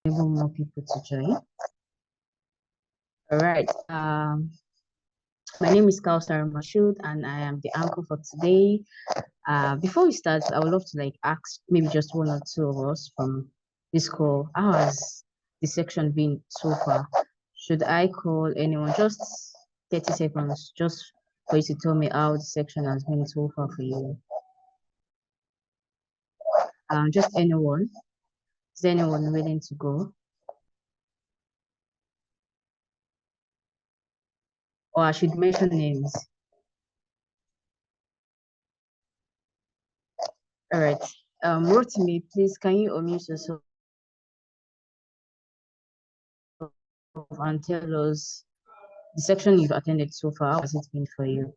enable more people to join. All right. My name is Kausar Mashood, and I am the anchor for today. Before we start, I would love to ask maybe just one or two of us from this call, how has the section been so far? Should I call anyone? Just 30 seconds, just for you to tell me how the section has been so far for you. Just anyone. Is there anyone willing to go? Or I should mention names. All right. Rotimi, please, can you unmute yourself and tell us the section you've attended so far? How has it been for you?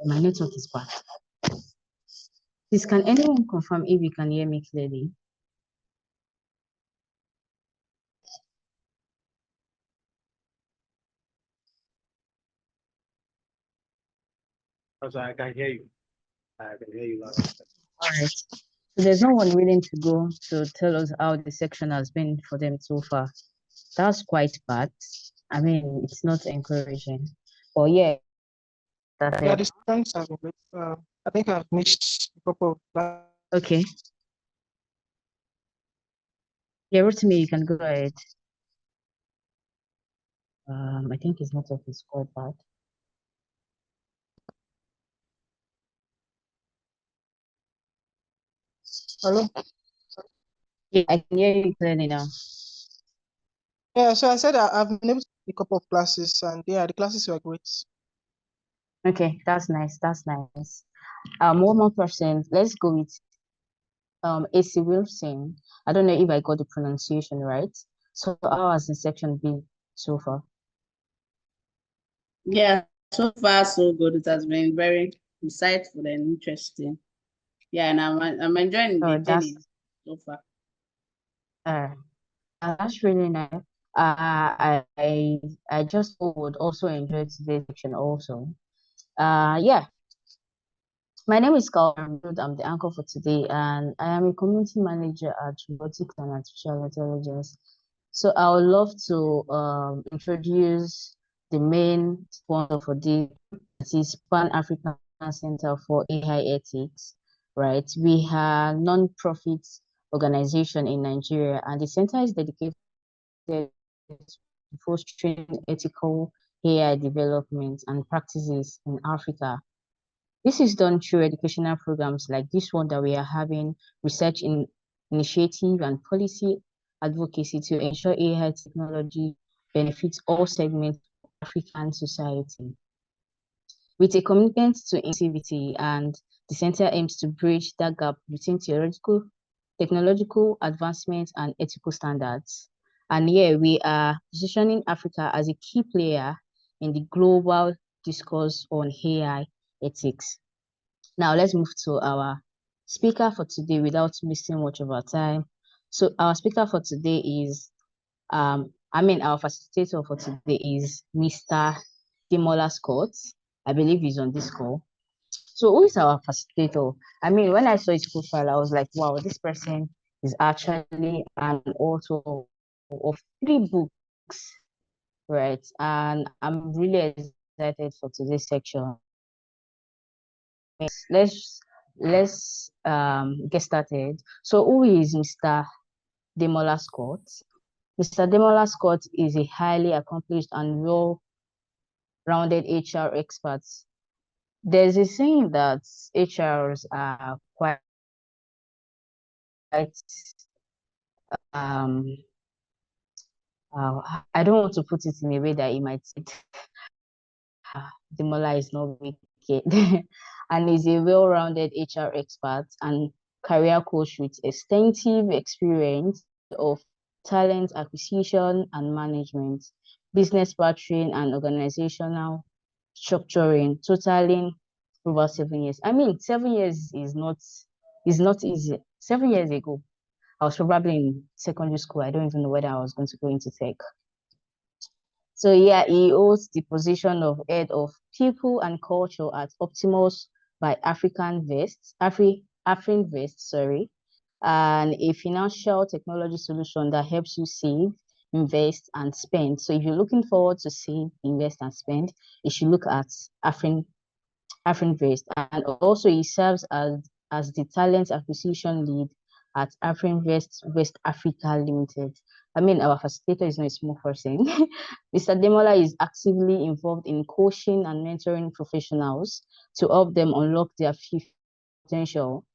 My network is bad. Please, can anyone confirm if you can hear me clearly? Also, I can hear you. I can hear you. All right. So there's no one willing to go to tell us how the section has been for them so far. That's quite bad. I mean, it's not encouraging. But yeah. Yeah, the students have been, I think I've missed a couple of Okay. Yeah, Rotimi, you can go ahead. I think his network is quite bad. Hello? Yeah, I can hear you clearly now. Yeah, so I said I've been able to take a couple of classes, and yeah, the classes were great. Okay, that's nice. That's nice. One more person. Let's go with AC Wilson. I don't know if I got the pronunciation right. So how has the section been so far? Yeah, so far so good. It has been very insightful and interesting. Yeah, and I'm enjoying the journey so far. That's really nice. I just would also enjoy today's section also. Yeah. My name is Carl. I'm the anchor for today, and I am a community manager at Robotics and Artificial Intelligence. So I would love to introduce the main sponsor for this. It is Pan-African Center for AI Ethics, right? We are non-profit organization in Nigeria, and the center is dedicated to fostering ethical AI development and practices in Africa. This is done through educational programs like this one that we are having, research in initiative and policy advocacy to ensure AI technology benefits all segments of African society. With a commitment to inclusivity, and the center aims to bridge that gap between theoretical, technological advancements and ethical standards. And here we are positioning Africa as a key player in the global discourse on AI ethics. Now let's move to our speaker for today without wasting much of our time. So our speaker for today is, our facilitator for today is Mr. Demola Scott. I believe he's on this call. So who is our facilitator? I mean, when I saw his profile, I was like, wow, this person is actually an author of 3 books, right? And I'm really excited for today's section. Let's get started. So who is Mr. Demola Scott? Mr. Demola Scott is a highly accomplished and well-rounded HR expert. There's a saying that HRs are quite I don't want to put it in a way that he might say Demola is not wicked and is a well-rounded HR expert and career coach with extensive experience of talent acquisition and management, business partnering and organizational structuring, totaling over 7 years. I mean, 7 years is not easy. 7 years ago, I was probably in secondary school. I don't even know whether I was going to go into tech. So yeah, he holds the position of head of people and culture at Optimus by Afrinvest, sorry, and a financial technology solution that helps you save, invest, and spend. So if you're looking forward to save, invest, and spend, you should look at Afrinvest. And also he serves as the talent acquisition lead at Afrinvest West Africa Limited. I mean, our facilitator is not a small person. Mr. Demola is actively involved in coaching and mentoring professionals to help them unlock their full potential.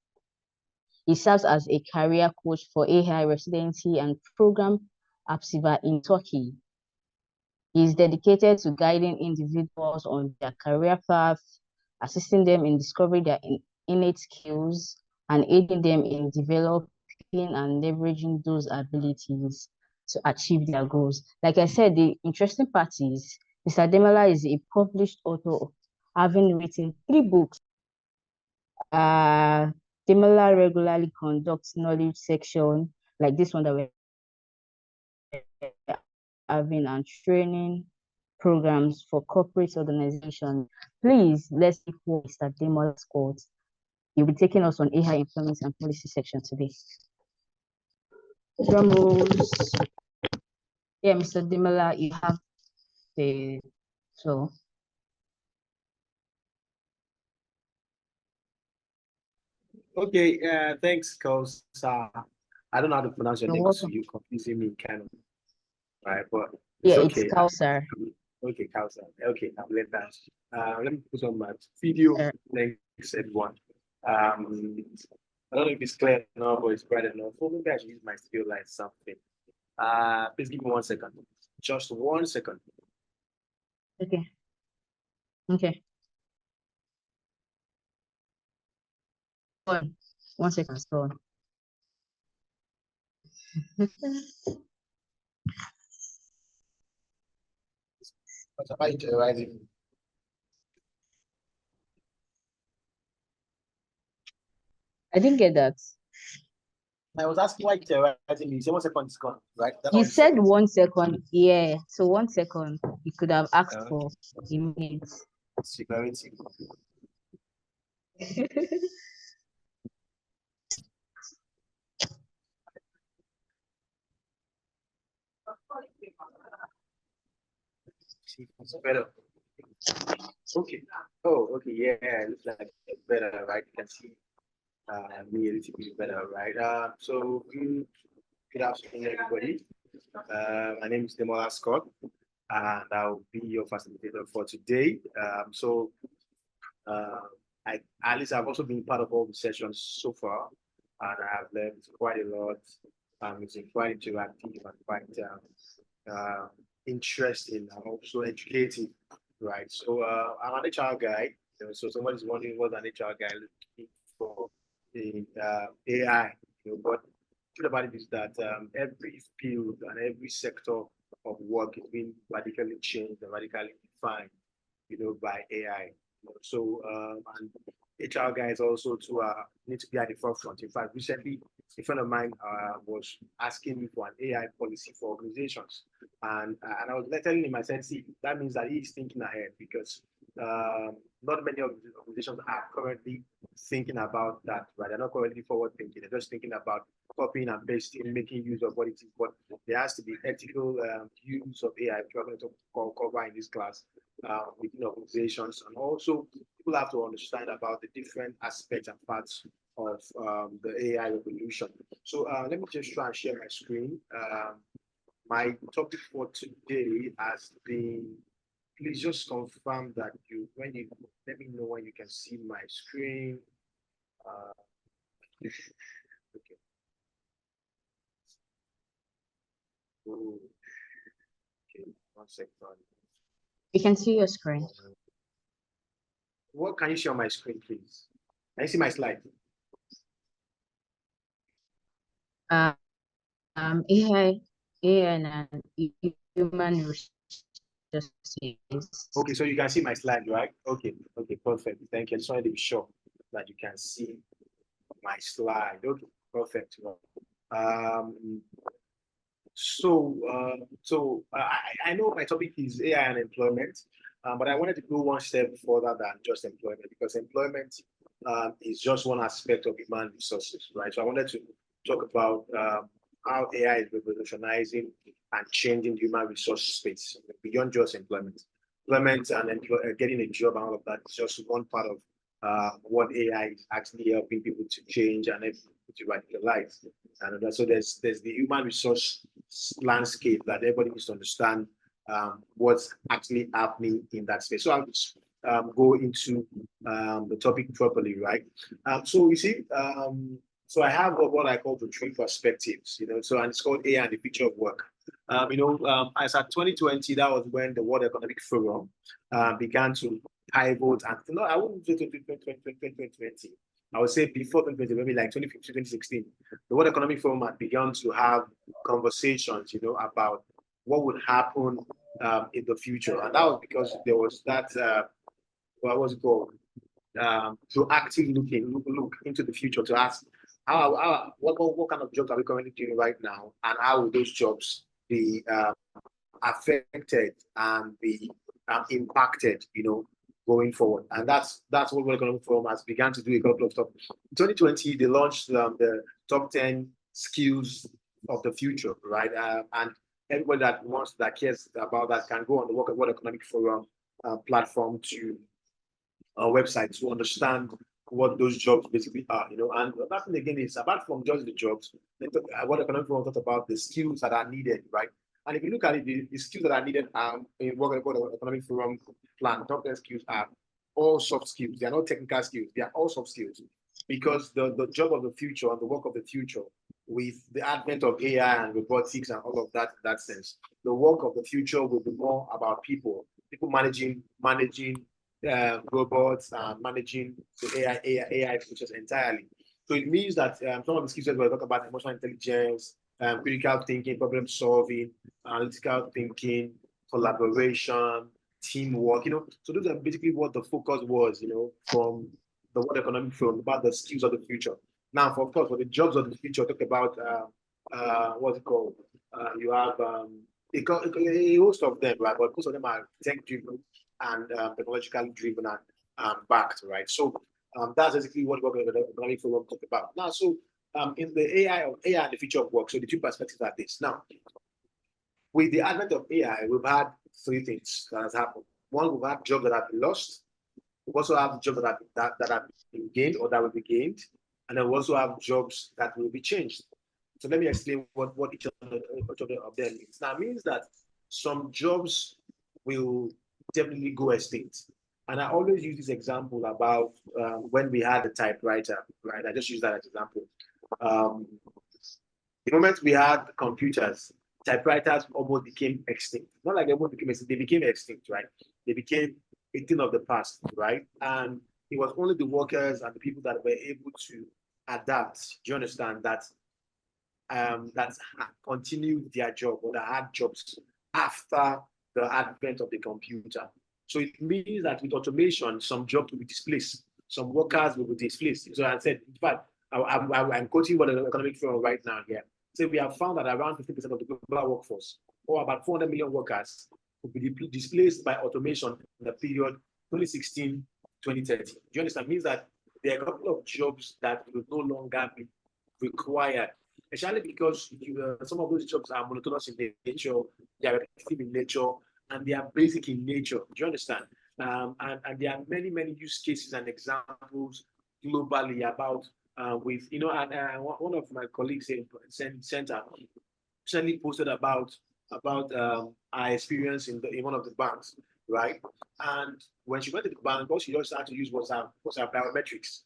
He serves as a career coach for AI residency and program Apsiva in Turkey. He is dedicated to guiding individuals on their career path, assisting them in discovering their innate skills, and aiding them in developing and leveraging those abilities to achieve their goals. Like I said, the interesting part is Mr. Demola is a published author, having written 3 books. Demola regularly conducts knowledge section like this one that we're having, and training programs for corporate organizations. Please, let's see who Mr. Demola scored. You'll be taking us on AI employment and policy section today. Drum rolls. Yeah, Mr. Demola, you have the floor. Okay, thanks, Kos. I don't know how to pronounce your You're name, so welcome. you confusing me kind of, right? But Yeah, it's okay. it's Kausar. Okay, Kausar. Okay, I'll let that. Let me put on my video. Thanks, everyone. I don't know if it's clear enough or it's bright enough. Or maybe I should use my still light something. Please give me 1 second. Just 1 second. Okay. Okay. 1 second, go on. I didn't get that. I was asking why terrorizing me. You said 1 second is gone, right? You said 1 second. Yeah. So 1 second, you could have asked for a minute. Security. It's better. Okay. Oh, okay. Yeah, it looks like it's better, right? You can see me a little bit better, right? So good afternoon, everybody. My name is Demola Scott, and I'll be your facilitator for today. At least I've also been part of all the sessions so far, and I have learned quite a lot. It's been quite interactive and quite interesting and also educative, right? So I'm an HR guy. So somebody's wondering what an HR guy looking for in AI. But the truth about it is that every field and every sector of work is being radically changed and radically defined, by AI. So and HR guys also need to be at the forefront. In fact, recently a friend of mine was asking me for an AI policy for organizations, and I was telling him, I said, see, that means that he's thinking ahead, because not many organizations are currently thinking about that, right? They're not currently forward thinking. They're just thinking about copying and pasting, making use of what it is. But there has to be ethical use of AI, which we're going to cover in this class, within organizations. And also, people have to understand about the different aspects and parts of the AI revolution. So let me just try and share my screen. My topic for today has been, please just confirm that let me know when you can see my screen. Okay. Okay, 1 second. You can see your screen. What can you see on my screen, please? Can you see my slide? AI and human resources. Okay, so you can see my slide, right? Okay, perfect. Thank you. I just wanted to be sure that you can see my slide. Okay, perfect. I know my topic is AI and employment, but I wanted to go one step further than just employment, because employment is just one aspect of human resources, right? So I wanted to talk about how AI is revolutionizing and changing the human resource space beyond just employment. Employment and getting a job and all of that is just one part of what AI is actually helping people to change and to radicalize. And so there's the human resource landscape that everybody needs to understand what's actually happening in that space. So I'll just go into the topic properly, right? So you see, so I have what I call the three perspectives, so and it's called AI and the future of work. As at 2020, that was when the World Economic Forum began to pivot, and I wouldn't say 2020. I would say before 2020, maybe like 2015, 2016, the World Economic Forum had begun to have conversations, about what would happen in the future, and that was because there was that what was it called? Proactive look into the future to ask what kind of jobs are we currently doing right now, and how will those jobs be affected and be impacted, going forward. And that's what World Economic Forum has begun to do a couple of stuff. In 2020, they launched the top 10 skills of the future, right? And everybody that cares about that can go on the World Economic Forum platform to a website to understand what those jobs basically are, And that thing again is apart from just the jobs, World Economic Forum talked about the skills that are needed, right? And if you look at it, the skills that are needed in World Economic Forum plan, top 10 skills are all soft skills. They are not technical skills. They are all soft skills, because the job of the future and the work of the future, with the advent of AI and robotics and all of that, in that sense, the work of the future will be more about people managing robots, managing the AI features entirely. So it means that some of the skills that we're talking about, emotional intelligence, critical thinking, problem solving, analytical thinking, collaboration, teamwork, So those are basically what the focus was, from the World Economic Forum about the skills of the future. Now, of course, for the jobs of the future, talk about what's it called? You have a host of them, right? But most of them are tech-driven and technologically driven and backed, right? So that's basically what World Economic Forum talk about. Now, so in the AI and the future of work, so the two perspectives are this. Now, with the advent of AI, we've had three things that has happened. One, we've had jobs that have been lost. We also have jobs that have been gained or that will be gained. And then we also have jobs that will be changed. So let me explain what each of them means. Now, it means that some jobs will definitely go extinct. And I always use this example about when we had the typewriter, right? I just use that as an example. The moment we had computers, typewriters almost became extinct. Not like they almost became extinct, they became extinct, right? They became a thing of the past, right? And it was only the workers and the people that were able to adapt, do you understand, that continued their job or that had jobs after the advent of the computer. So it means that with automation, some jobs will be displaced, some workers will be displaced. So I said, in fact, I'm quoting what the Economic Forum right now here. So we have found that around 50% of the global workforce, or about 400 million workers, will be displaced by automation in the period 2016-2030. Do you understand? It means that there are a couple of jobs that will no longer be required, especially because some of those jobs are monotonous in nature, they are repetitive in nature, and they are basic in nature. Do you understand? And there are many, many use cases and examples globally about with, one of my colleagues in Center recently posted about our experience in one of the banks, right? And when she went to the bank, all she just had to use was her biometrics,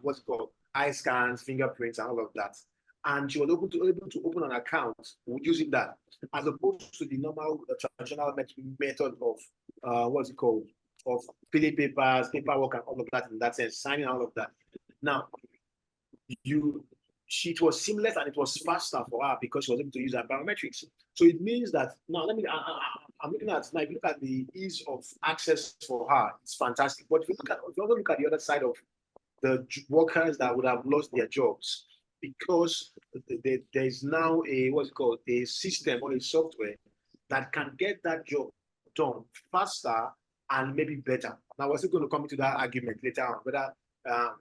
what's it called? Eye scans, fingerprints, and all of that. And she was able to open an account using that, as opposed to the normal traditional method of what's it called, of filling papers, paperwork, and all of that. In that sense, signing all of that. Now, it was seamless and it was faster for her because she was able to use her biometrics. So it means that now I'm looking at now. If you look at the ease of access for her, it's fantastic. But if you also look at the other side of the workers that would have lost their jobs, because there is now a system or a software that can get that job done faster and maybe better. Now we're still going to come into that argument later on, whether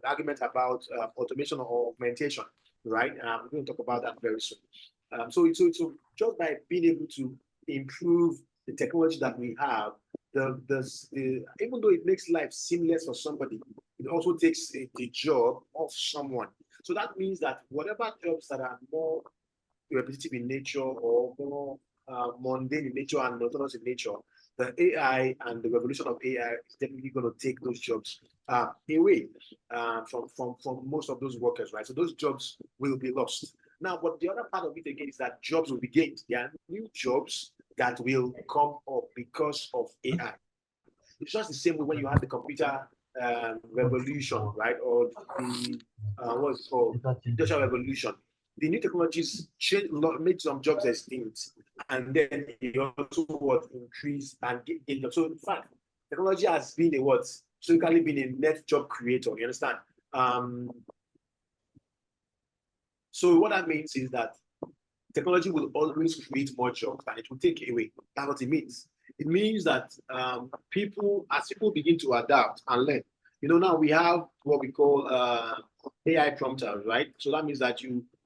argument about automation or augmentation, right? We're going to talk about that very soon. So just by being able to improve the technology that we have, even though it makes life seamless for somebody, it also takes the job of someone. So that means that whatever jobs that are more repetitive in nature or more mundane in nature and monotonous in nature, the AI and the revolution of AI is definitely going to take those jobs away from most of those workers, right? So those jobs will be lost. Now, but the other part of it again is that jobs will be gained. There are new jobs that will come up because of AI. It's just the same way when you have the computer revolution, right? Or the what's it called? Industrial revolution. The new technologies made some jobs extinct, and then it also what increase and so in fact, technology has been a what historically been a net job creator. You understand? So what that means is that technology will always create more jobs and it will take away. That's what it means. It means that as people begin to adapt and learn, now we have what we call AI prompters, right? So that means that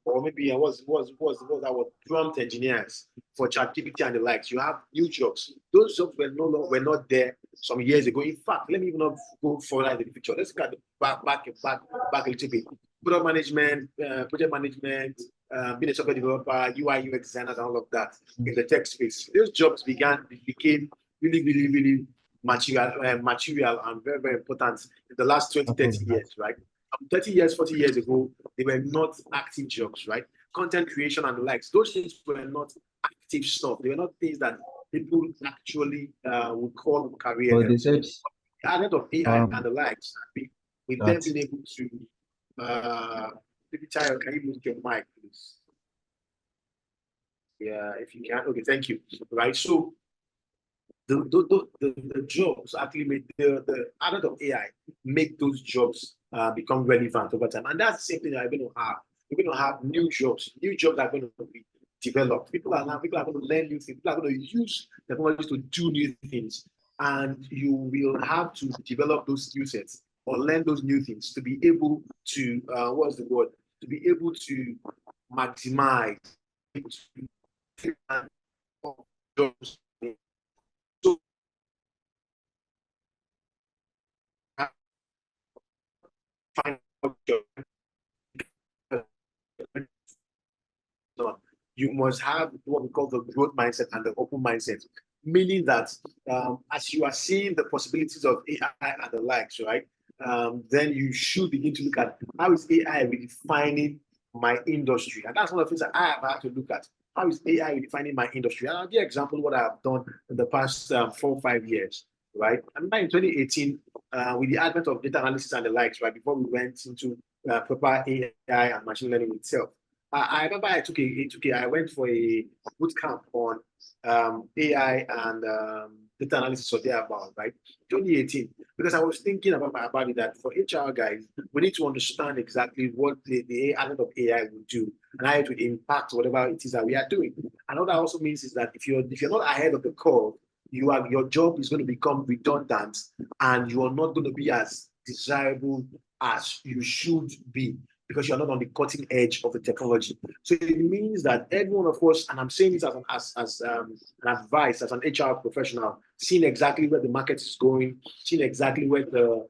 or maybe what's that word? Prompt engineers for ChatGPT and the likes. You have new jobs. Those jobs were not there some years ago. In fact, let me even not go further in the picture. Let's look at the back a little bit. Product management, project management, being a software developer, UI, UX designers, and all of that in the tech space. Those jobs became really, really, really material and very, very important in the last 20, 30 years, right? 30 years, 40 years ago, they were not active jobs, right? Content creation and the likes. Those things were not active stuff. They were not things that people actually would call career. But they said, the advent of AI and the likes, we've then been able to Child, can you move your mic, please? Yeah, if you can. Okay, thank you. Right. So the jobs actually make the advent of AI make those jobs become relevant over time. And that's the same thing that we're going to have. We're going to have new jobs. New jobs are going to be developed. People are going to learn new things. People are going to use technology to do new things. And you will have to develop those skill sets or learn those new things to be able to to be able to maximize jobs. So you must have what we call the growth mindset and the open mindset, meaning that as you are seeing the possibilities of AI and the likes, right? Then you should begin to look at how is AI redefining my industry. And that's one of the things that I have had to look at. How is AI redefining my industry? And I'll give an example of what I have done in the past 4 or 5 years, right? I remember in 2018, with the advent of data analysis and the likes, right, before we went into proper AI and machine learning itself, I remember I went for a boot camp on AI and data analysis or thereabout, right? 2018, because I was thinking about it that for HR guys, we need to understand exactly what the advent of AI will do and how it will impact whatever it is that we are doing. And what that also means is that if you're not ahead of the curve, your job is going to become redundant and you are not going to be as desirable as you should be, because you're not on the cutting edge of the technology. So it means that every one of us, and I'm saying this as an advice, as an HR professional, seeing exactly where the market is going, seeing exactly where the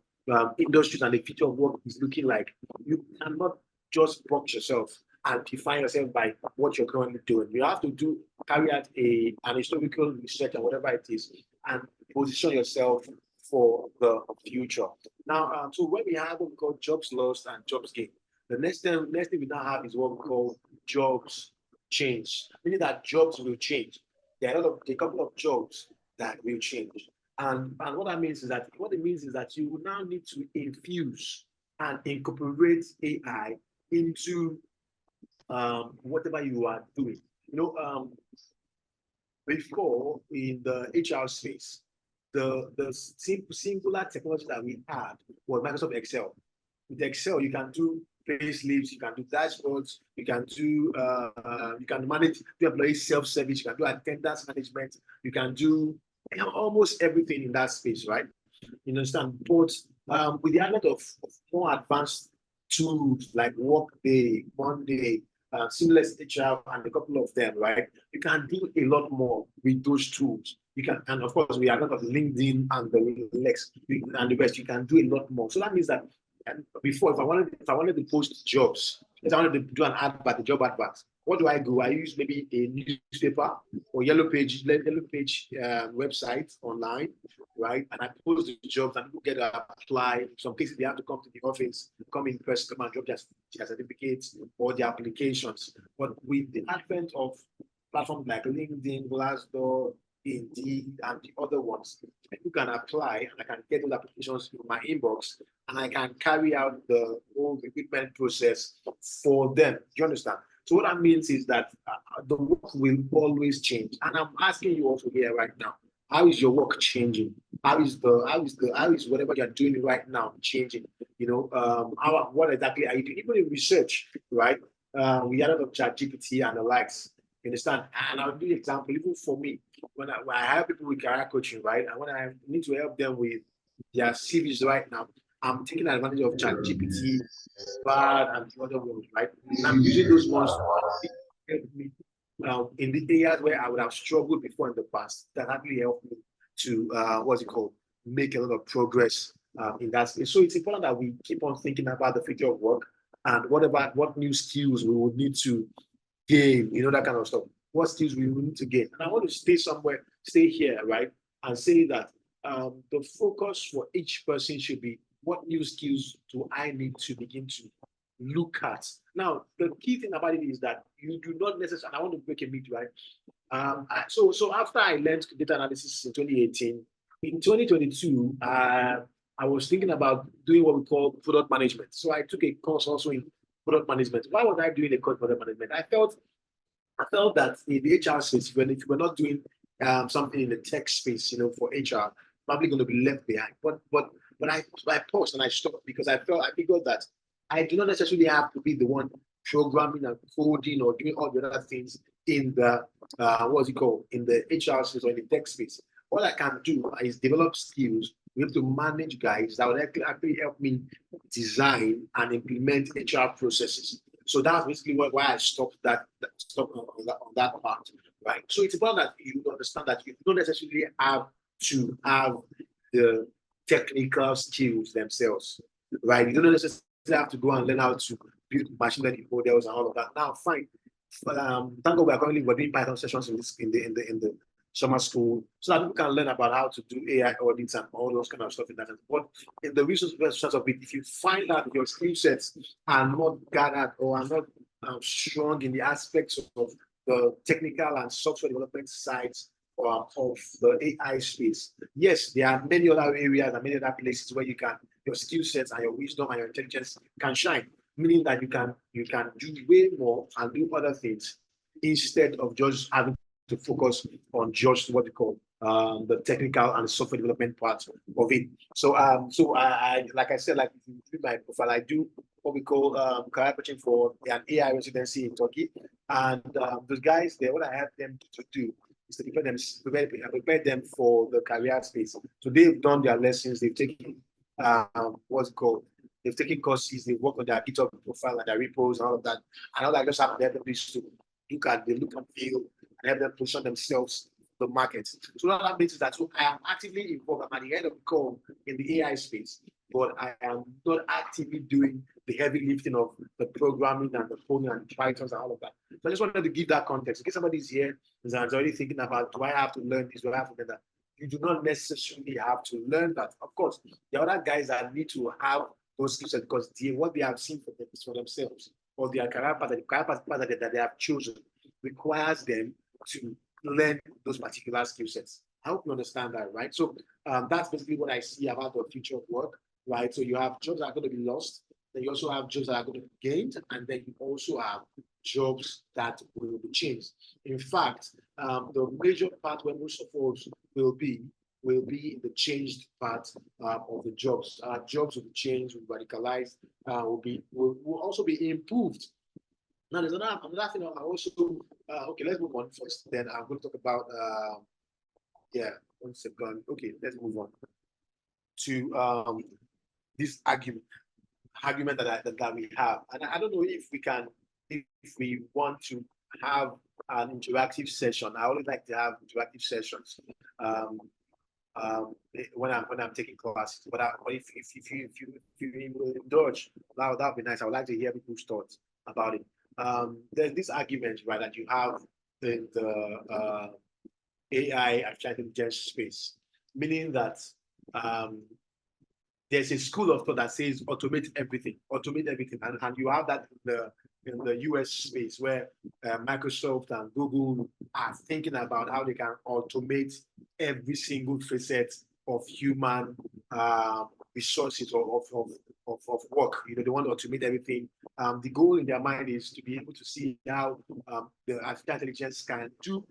industries and the future of work is looking like, you cannot just box yourself and define yourself by what you're currently doing. You have to carry out an historical research and whatever it is, and position yourself for the future. Now, so when we have what we call jobs lost and jobs gained, the next thing we now have is what we call jobs change, meaning that jobs will change. There are a couple of jobs that will change. And what that means is that you will now need to infuse and incorporate AI into whatever you are doing. Before in the HR space, the singular technology that we had was Microsoft Excel. With Excel, you can do payslips, you can do dashboards, you can manage the employee self-service, you can do attendance management, you can do almost everything in that space, right? You understand? But with the advent of more advanced tools like Workday, Monday, Seamless HR, and a couple of them, right? You can do a lot more with those tools. You can, and of course, we are not of LinkedIn and the Lex and the rest. You can do a lot more. So that means that before, if I wanted to post jobs, if I wanted to do an advert, a job advert, what do? I use maybe a newspaper or yellow page website online, right? And I post the jobs and people get to apply. In some cases, they have to come to the office, come in person, come and drop their certificates or their applications. But with the advent of platforms like LinkedIn, Glassdoor, Indeed, and the other ones, you can apply and I can get those applications in my inbox and I can carry out the whole recruitment process for them. Do you understand? So what that means is that the work will always change. And I'm asking you also here right now, how is your work changing? How is whatever you're doing right now changing? You know, what exactly are you doing? Even in research, right? We had a lot of ChatGPT and the likes. You understand? And I'll do an example, even for me, when I have people with career coaching, right? And when I need to help them with their CVs right now, I'm taking advantage of ChatGPT, Bard, and the other ones, right? And I'm using those ones to help me in the areas where I would have struggled before in the past. That actually helped me to make a lot of progress in that space. So it's important that we keep on thinking about the future of work and what new skills we would need to gain, you know, that kind of stuff. What skills we need to gain. And I want to stay here, right? And say that the focus for each person should be what new skills do I need to begin to look at. Now, the key thing about it is that you do not necessarily, and I want to break a myth, right? So after I learned data analysis in 2018, in 2022, I was thinking about doing what we call product management. So I took a course also in product management. Why was I doing a course in product management? I felt that in the HR space, if we're not doing something in the tech space, you know, for HR, probably going to be left behind. But I paused and I stopped because I figured that I do not necessarily have to be the one programming and coding or doing all the other things in the in the HR space or in the tech space. All I can do is develop skills. We have to manage guys that will actually help me design and implement HR processes. So that's basically why I stopped on that part, right? So it's important that you understand that you don't necessarily have to have the technical skills themselves, right? You don't necessarily have to go and learn how to build machine learning models and all of that. Now, fine. Thank God we're doing Python sessions in the summer school so that people can learn about how to do AI audits and all those kind of stuff in that. But in the resource of it, if you find that your skill sets are not gathered or are not strong in the aspects of the technical and software development sides of the AI space, yes, there are many other areas and many other places where your skill sets and your wisdom and your intelligence can shine, meaning that you can do way more and do other things instead of just having to focus on just what we call the technical and software development part of it. So I like I said, like in my profile, I do what we call career coaching for an AI residency in Turkey. And those guys there, what I have them to do is to prepare them for the career space. So they've done their lessons, they've taken they've taken courses, they've worked on their GitHub profile and their repos and all of that. And all I just have them to look and feel and help them position themselves in the market. So that means that I am actively involved. I'm at the end of the call in the AI space, but I am not actively doing the heavy lifting of the programming and the coding and the Pythons and all of that. So I just wanted to give that context. In case somebody's here and is already thinking about, do I have to learn this? Do I have to learn that? You do not necessarily have to learn that. Of course, there are other guys that need to have those skills because what they have seen for themselves or their career path that they have chosen requires them to learn those particular skill sets. I hope you understand that, right? So that's basically what I see about the future of work, right? So you have jobs that are going to be lost, then you also have jobs that are going to be gained, and then you also have jobs that will be changed. In fact, the major part where most of us will be the changed part of the jobs. Jobs will be changed, will be radicalized, will also be improved. Now, there's another thing I also okay, let's move on first. Then I'm going to talk about one second. Okay, let's move on to this argument that we have. And I don't know if we can, if we want to have an interactive session. I always like to have interactive sessions when I'm taking classes. But if you indulge, that would be nice. I would like to hear people's thoughts about it. There's this argument, right, that you have in the AI artificial intelligence space, meaning that there's a school of thought that says automate everything, and you have that in the US space where Microsoft and Google are thinking about how they can automate every single facet of human resources of work. You know, they want to automate everything. The goal in their mind is to be able to see how the artificial intelligence can do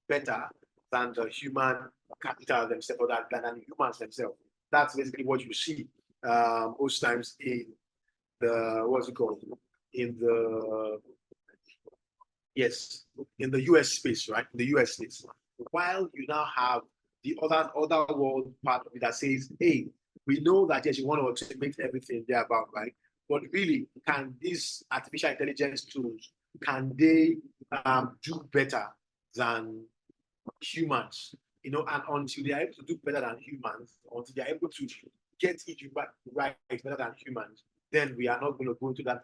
better than the human capital themselves, or than the humans themselves. That's basically what you see most times in the, what's it called? In the US space, right? In the US space. While you now have the other world part of it that says, hey, we know that yes, you want to automate everything there about, right? But really, can these artificial intelligence tools, can they do better than humans? You know, and until they are able to do better than humans, until they are able to get it right better than humans, then we are not going to go into that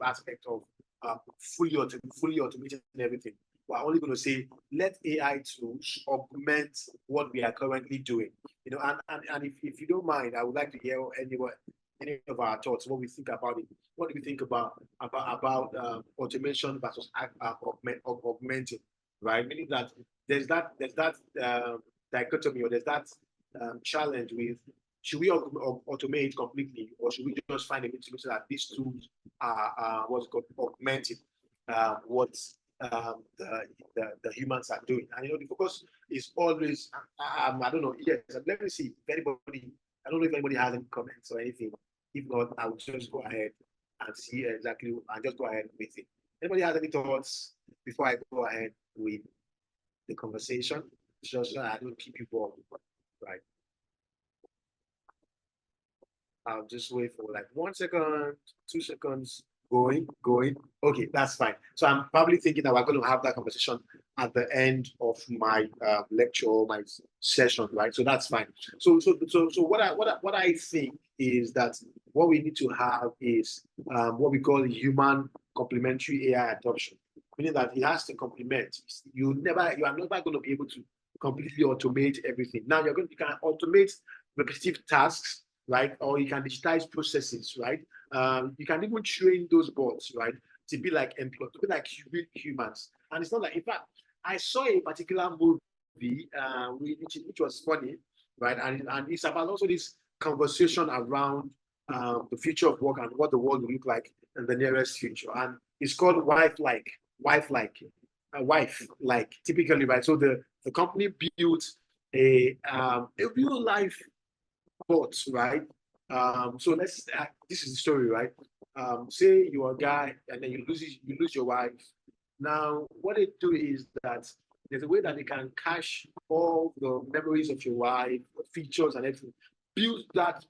aspect of fully automating everything. We're only going to say, let AI tools augment what we are currently doing. You know, and if you don't mind, I would like to hear any of our thoughts, what we think about it. What do we think about automation versus augmenting, right? Meaning that there's that dichotomy, or there's that challenge with, should we automate completely, or should we just find a way to make sure that these tools are what's called augmenting what the humans are doing? And you know, the focus is always, I don't know, yes, let me see if anybody, I don't know if anybody has any comments or anything. If not, I will just go ahead and see exactly, and just go ahead with it. Anybody has any thoughts before I go ahead with the conversation? Just so I don't keep you bored, right? I'll just wait for like 1 second, 2 seconds, going. Okay, that's fine. So I'm probably thinking that we're going to have that conversation at the end of my lecture or my session, right? So that's fine. So what I think is that what we need to have is what we call human complementary AI adoption, meaning that it has to complement. You are never going to be able to completely automate everything. Now you can automate repetitive tasks, right? Or you can digitize processes, right? You can even train those bots, right, to be like humans. And it's not like, in fact, I saw a particular movie which was funny, right? And it's about also this conversation around the future of work and what the world will look like in the nearest future. And it's called Wife-like, typically, right? So the company built a real life bots, right? So this is the story, right? Say you're a guy and then you lose your wife. Now, what they do is that there's a way that they can cache all the memories of your wife, features and everything. Build that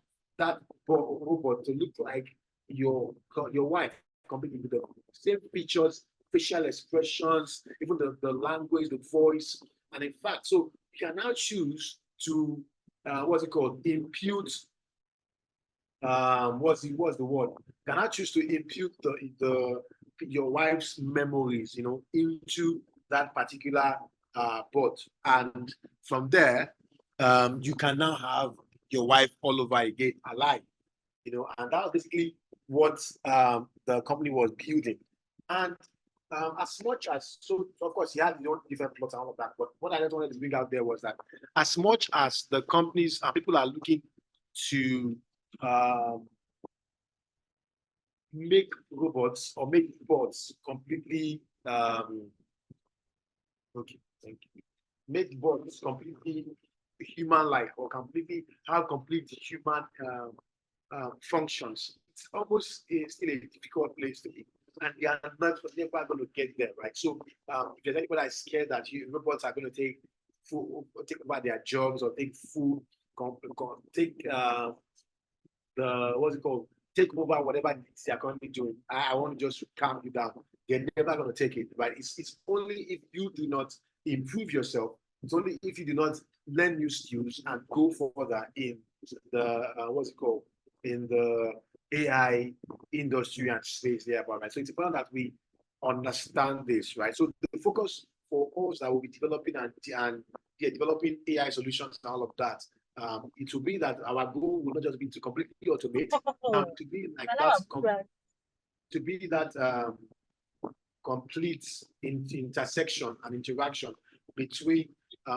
robot to look like your wife, completely with the same features, facial expressions, even the language, the voice, and in fact, so you can now choose to what's it called? Impute. What's the word? Can I choose to impute your wife's memories, you know, into that particular bot, and from there, you can now have your wife all over again alive, you know, and that was basically what the company was building. And as much as, so of course he had different plots and all of that, but what I just wanted to bring out there was that as much as the companies and people are looking to make robots or make bots completely okay, thank you. Make bots completely human-like or completely have complete human functions. It's almost still a difficult place to be. And they are never going to get there, right? So if there's anybody that's scared that robots are going to take over their jobs or take food, take what's it called, take over whatever they are currently doing. I want to just calm you down. They're never going to take it, right? It's only if you do not improve yourself. It's only if you do not learn new skills and go further in the what's it called, in the AI industry and space there, right? So it's important that we understand this, right? So the focus for us that will be developing and developing AI solutions and all of that, it will be that our goal will not just be to completely automate, to be like that, to be that complete intersection and interaction between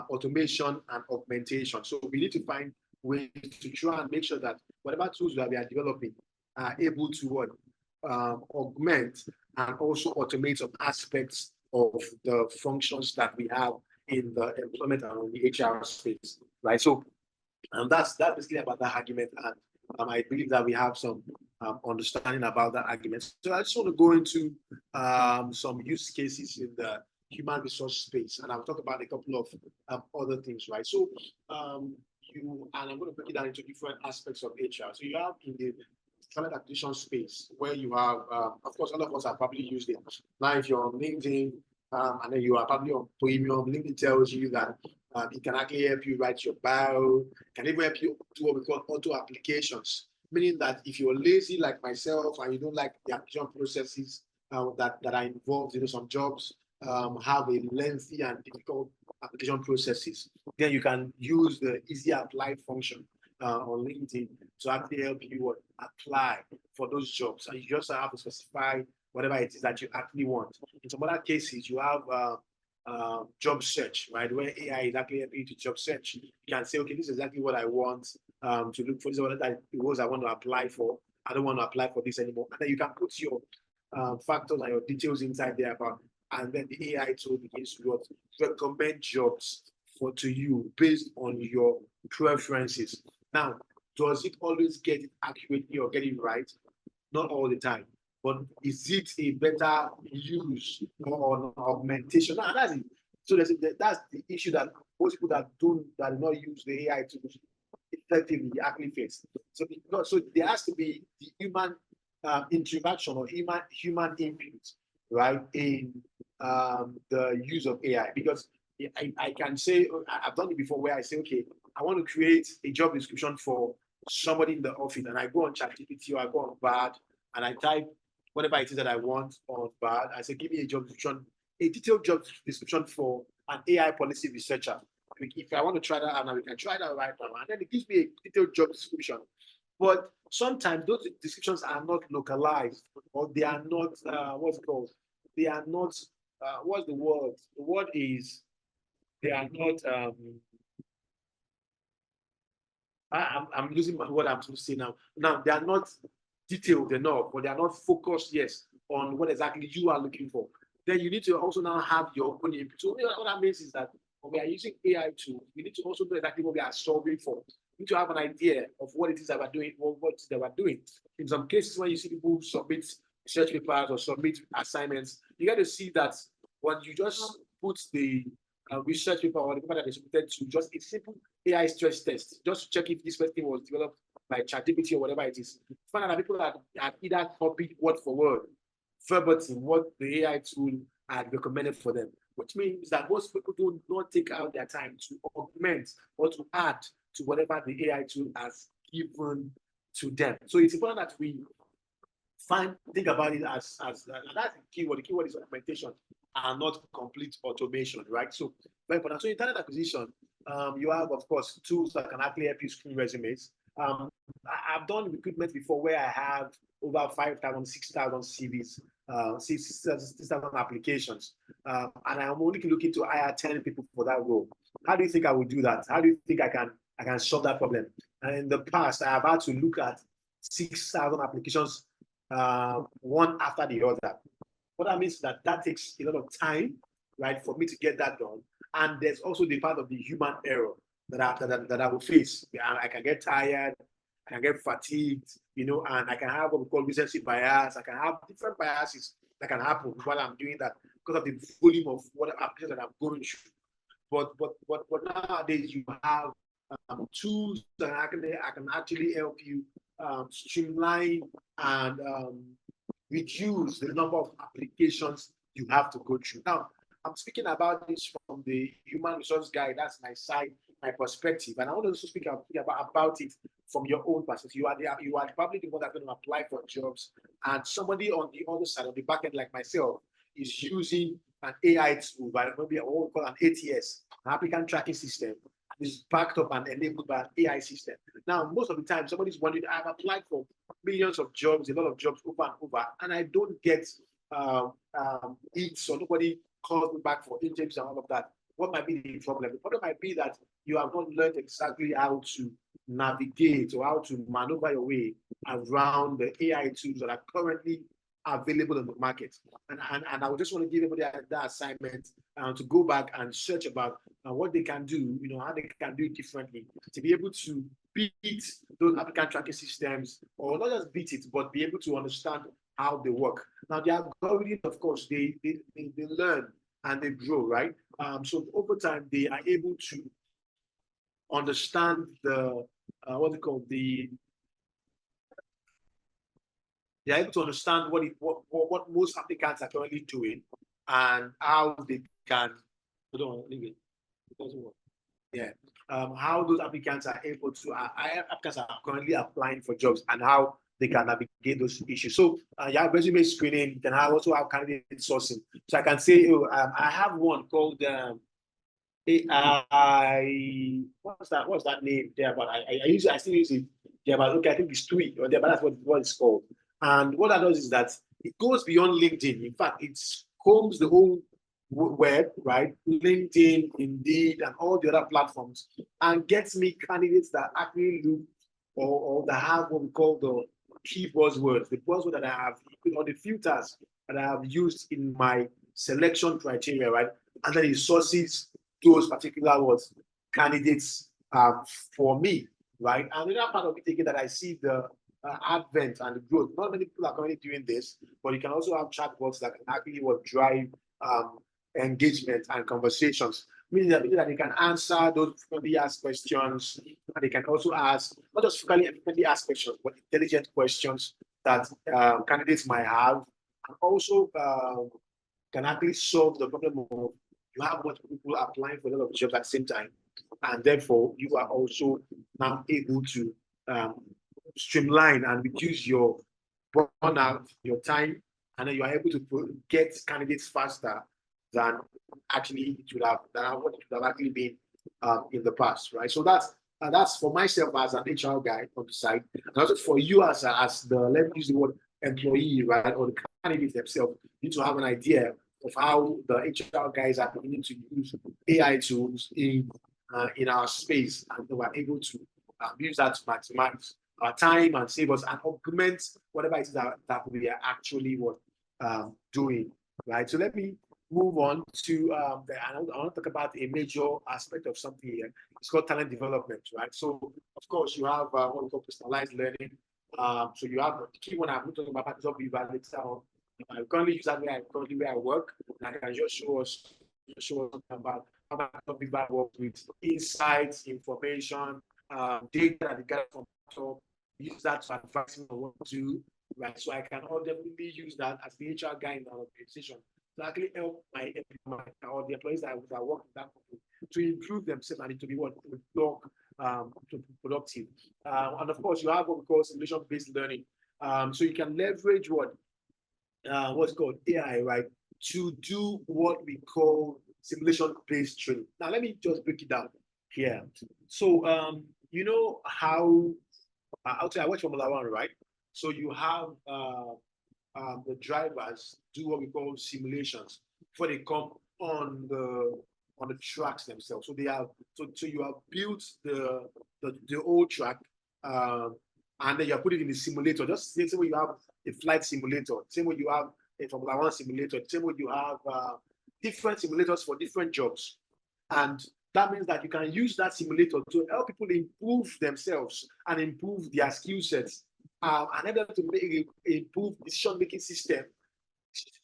automation and augmentation. So we need to find ways to try and make sure that whatever tools that we are developing are able to augment and also automate some aspects of the functions that we have in the employment and the HR space, right? So that's basically about that argument, and I believe that we have some understanding about that argument. So I just want to go into some use cases in the human resource space, and I'll talk about a couple of other things, right? So and I'm going to break it down into different aspects of HR. So you have in the talent acquisition space where you have, of course, all of us have probably used it. Now, if you're on LinkedIn and then you are probably on Premium, LinkedIn tells you that it can actually help you write your bio, can even help you do what we call auto applications, meaning that if you're lazy like myself and you don't like the application processes that are involved, some jobs have a lengthy and difficult application processes, then you can use the easy apply function on LinkedIn to actually help you apply for those jobs. And you just have to specify whatever it is that you actually want. In some other cases, you have job search, right? Where AI is actually helping you to job search. You can say, okay, this is exactly what I want to look for. This is what I want to apply for. I don't want to apply for this anymore. And then you can put your factors and your details inside there about, and then the AI tool begins to recommend jobs to you based on your preferences. Now, does it always get it accurately or get it right? Not all the time. But is it a better use or augmentation? No, that's it. So that's the issue that most people that do not use the AI tools effectively actually face. So there has to be the human interaction or human input, right, in the use of AI. Because I can say, I've done it before where I say, okay, I want to create a job description for somebody in the office, and I go on ChatGPT or I go on Bard and I type whatever it is that I want on Bard. I say, give me a job description, a detailed job description for an AI policy researcher. If I want to try that out now, we can try that right now. And then it gives me a detailed job description. But sometimes those descriptions are not localized, or they are not, what's it called? They are not, what's the word? The word is, they are not, I'm losing what I'm supposed to say now. Now, they are not detailed enough, or they are not focused, yes, on what exactly you are looking for. Then you need to also now have your own input. So what that means is that when we are using AI tools, we need to also know exactly what we are solving for. We need to have an idea of what it is that we're doing, or what it is that we're doing. In some cases, when you see people submit research papers or submit assignments, you got to see that when you just put the research paper or the paper that they submitted to just a simple AI stress test, just to check if this thing was developed by ChatGPT or whatever it is. Find out that people that have either copied word for word, verbatim, what the AI tool had recommended for them, which means that most people do not take out their time to augment or to add to whatever the AI tool has given to them. So it's important that we think about it as that's the keyword. The keyword is augmentation and not complete automation, right? So very important. So in talent acquisition, you have, of course, tools that can actually help you screen resumes. I've done recruitment before where I have over 5,000, 6,000 CVs, 6,000 applications, and I'm only looking to hire 10 people for that role. How do you think I would do that? How do you think I can solve that problem? And in the past, I have had to look at 6,000 applications, one after the other. What that means is that takes a lot of time, right, for me to get that done. And there's also the part of the human error that I will face. I can get tired, I can get fatigued, and I can have what we call recency bias. I can have different biases that can happen while I'm doing that because of the volume of what applications that I'm going through. But nowadays you have tools that I can actually help you streamline and reduce the number of applications you have to go through. Now, I'm speaking about this from the human resource guy. That's my side, my perspective, and I want to also speak about it from your own perspective. You are probably the one that's going to apply for jobs, and somebody on the other side, on the back end, like myself, is using an AI tool, by maybe what we call an ATS, an applicant tracking system, is backed up and enabled by an AI system. Now, most of the time, somebody's wondering, I've applied for millions of jobs, a lot of jobs over and over, and I don't get hits, or nobody calls me back for interviews and all of that. What might be the problem? The problem might be that you have not learned exactly how to navigate or how to maneuver your way around the AI tools that are currently available in the market. And I would just want to give everybody that assignment to go back and search about what they can do, how they can do it differently to be able to beat those applicant tracking systems, or not just beat it, but be able to understand how they work. Now, the algorithm, of course, they learn and they grow, right? So over time, they are able to understand the they're able to understand what most applicants are currently doing and how they can. Hold on, leave it. It doesn't work. Yeah. How those applicants are able to, applicants are currently applying for jobs and how they can navigate those issues. So you have resume screening, you can also have candidate sourcing. So I can say, I have one called AI, what's that name there? But I still use it. Yeah, but okay, I think it's TUI or there, but that's what it's called. And what that does is that it goes beyond LinkedIn. In fact, it combs the whole web, right? LinkedIn, Indeed, and all the other platforms, and gets me candidates that actually look or that have what we call the key buzzwords, the buzzword that I have, or the filters that I have used in my selection criteria, right? And then it sources those particular words, candidates for me, right? And another part of it again that I see the advent and the growth. Not many people are currently doing this, but you can also have chatbots that can actually drive engagement and conversations, meaning that they can answer those frequently asked questions, and they can also ask not just frequently asked questions, but intelligent questions that candidates might have, and also can actually solve the problem of you have multiple people applying for a lot of jobs at the same time, and therefore you are also now able to streamline and reduce your burnout, your time, and then you are able to get candidates faster than actually it would have actually been in the past, right? So that's for myself as an HR guy on the side, and also for you as the, let me use the word employee, right, or the candidates themselves. You need to have an idea of how the HR guys are beginning to use AI tools in our space, and they were able to use that to maximize our time and save us and augment whatever it is that we are actually doing, right? So let me move on to I want to talk about a major aspect of something here. It's called talent development, right? So of course you have what we call personalized learning. So you have the key one I'm going to talk about is of later on. I currently use that where I work, and I can just show us about how I work with insights, information, data that we get from top, use that to advise me on what to do, right? So I can definitely use that as the HR guy in our organization to actually help my or the employees that work in that company to improve themselves and to be productive. And of course, you have what we call simulation-based learning. So you can leverage what's called AI, right, to do what we call simulation-based training. Now, let me just break it down here. So, you know how I watch Formula One, right? So you have the drivers do what we call simulations before they come on the tracks themselves. So they have so you have built the old track, and then you put it in the simulator. Just the same way you have a flight simulator, same way you have a Formula One simulator, same way you have different simulators for different jobs, and that means that you can use that simulator to help people improve themselves and improve their skill sets, and help them to improve decision-making system,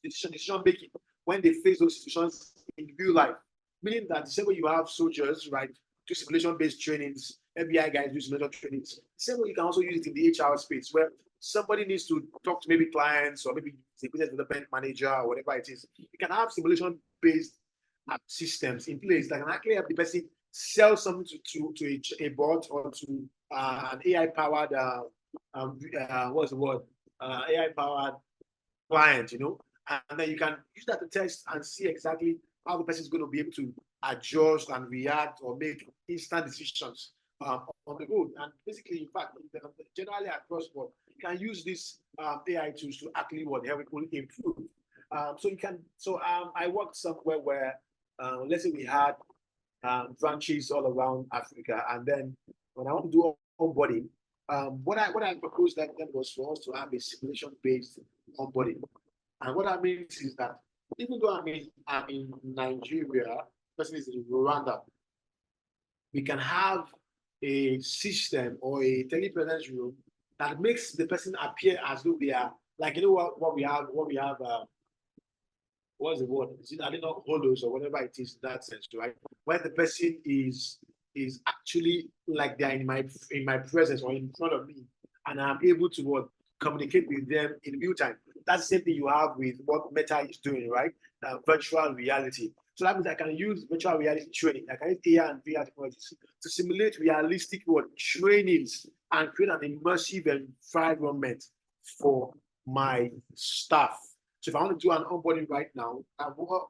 decision-making when they face those situations in real life. Meaning that the same way you have soldiers, right, do simulation-based trainings, FBI guys use simulation trainings. Same way you can also use it in the HR space where somebody needs to talk to maybe clients or maybe the business development manager or whatever it is. You can have simulation-based systems in place that can actually help the person sell something to a bot or to an AI-powered what's the word? AI-powered client, and then you can use that to test and see exactly how the person is going to be able to adjust and react or make instant decisions on the road. And basically, in fact, generally across board, you can use these AI tools to actually help people improve. I worked somewhere where, let's say we had branches all around Africa, and then when I want to do onboarding, what I proposed then was for us to have a simulation-based onboarding. And what that means is that even though I'm in Nigeria, person is in Rwanda, we can have a system or a telepresence room that makes the person appear as though they are like what we have what's the word? Is it I don't know holos or whatever it is in that sense, right? Where the person is actually like they're in my presence or in front of me, and I'm able to communicate with them in real time. That's the same thing you have with what Meta is doing, right? Virtual reality. So that means I can use virtual reality training. I can use AR and VR technologies to simulate realistic trainings and create an immersive environment for my staff. So if I want to do an onboarding right now, what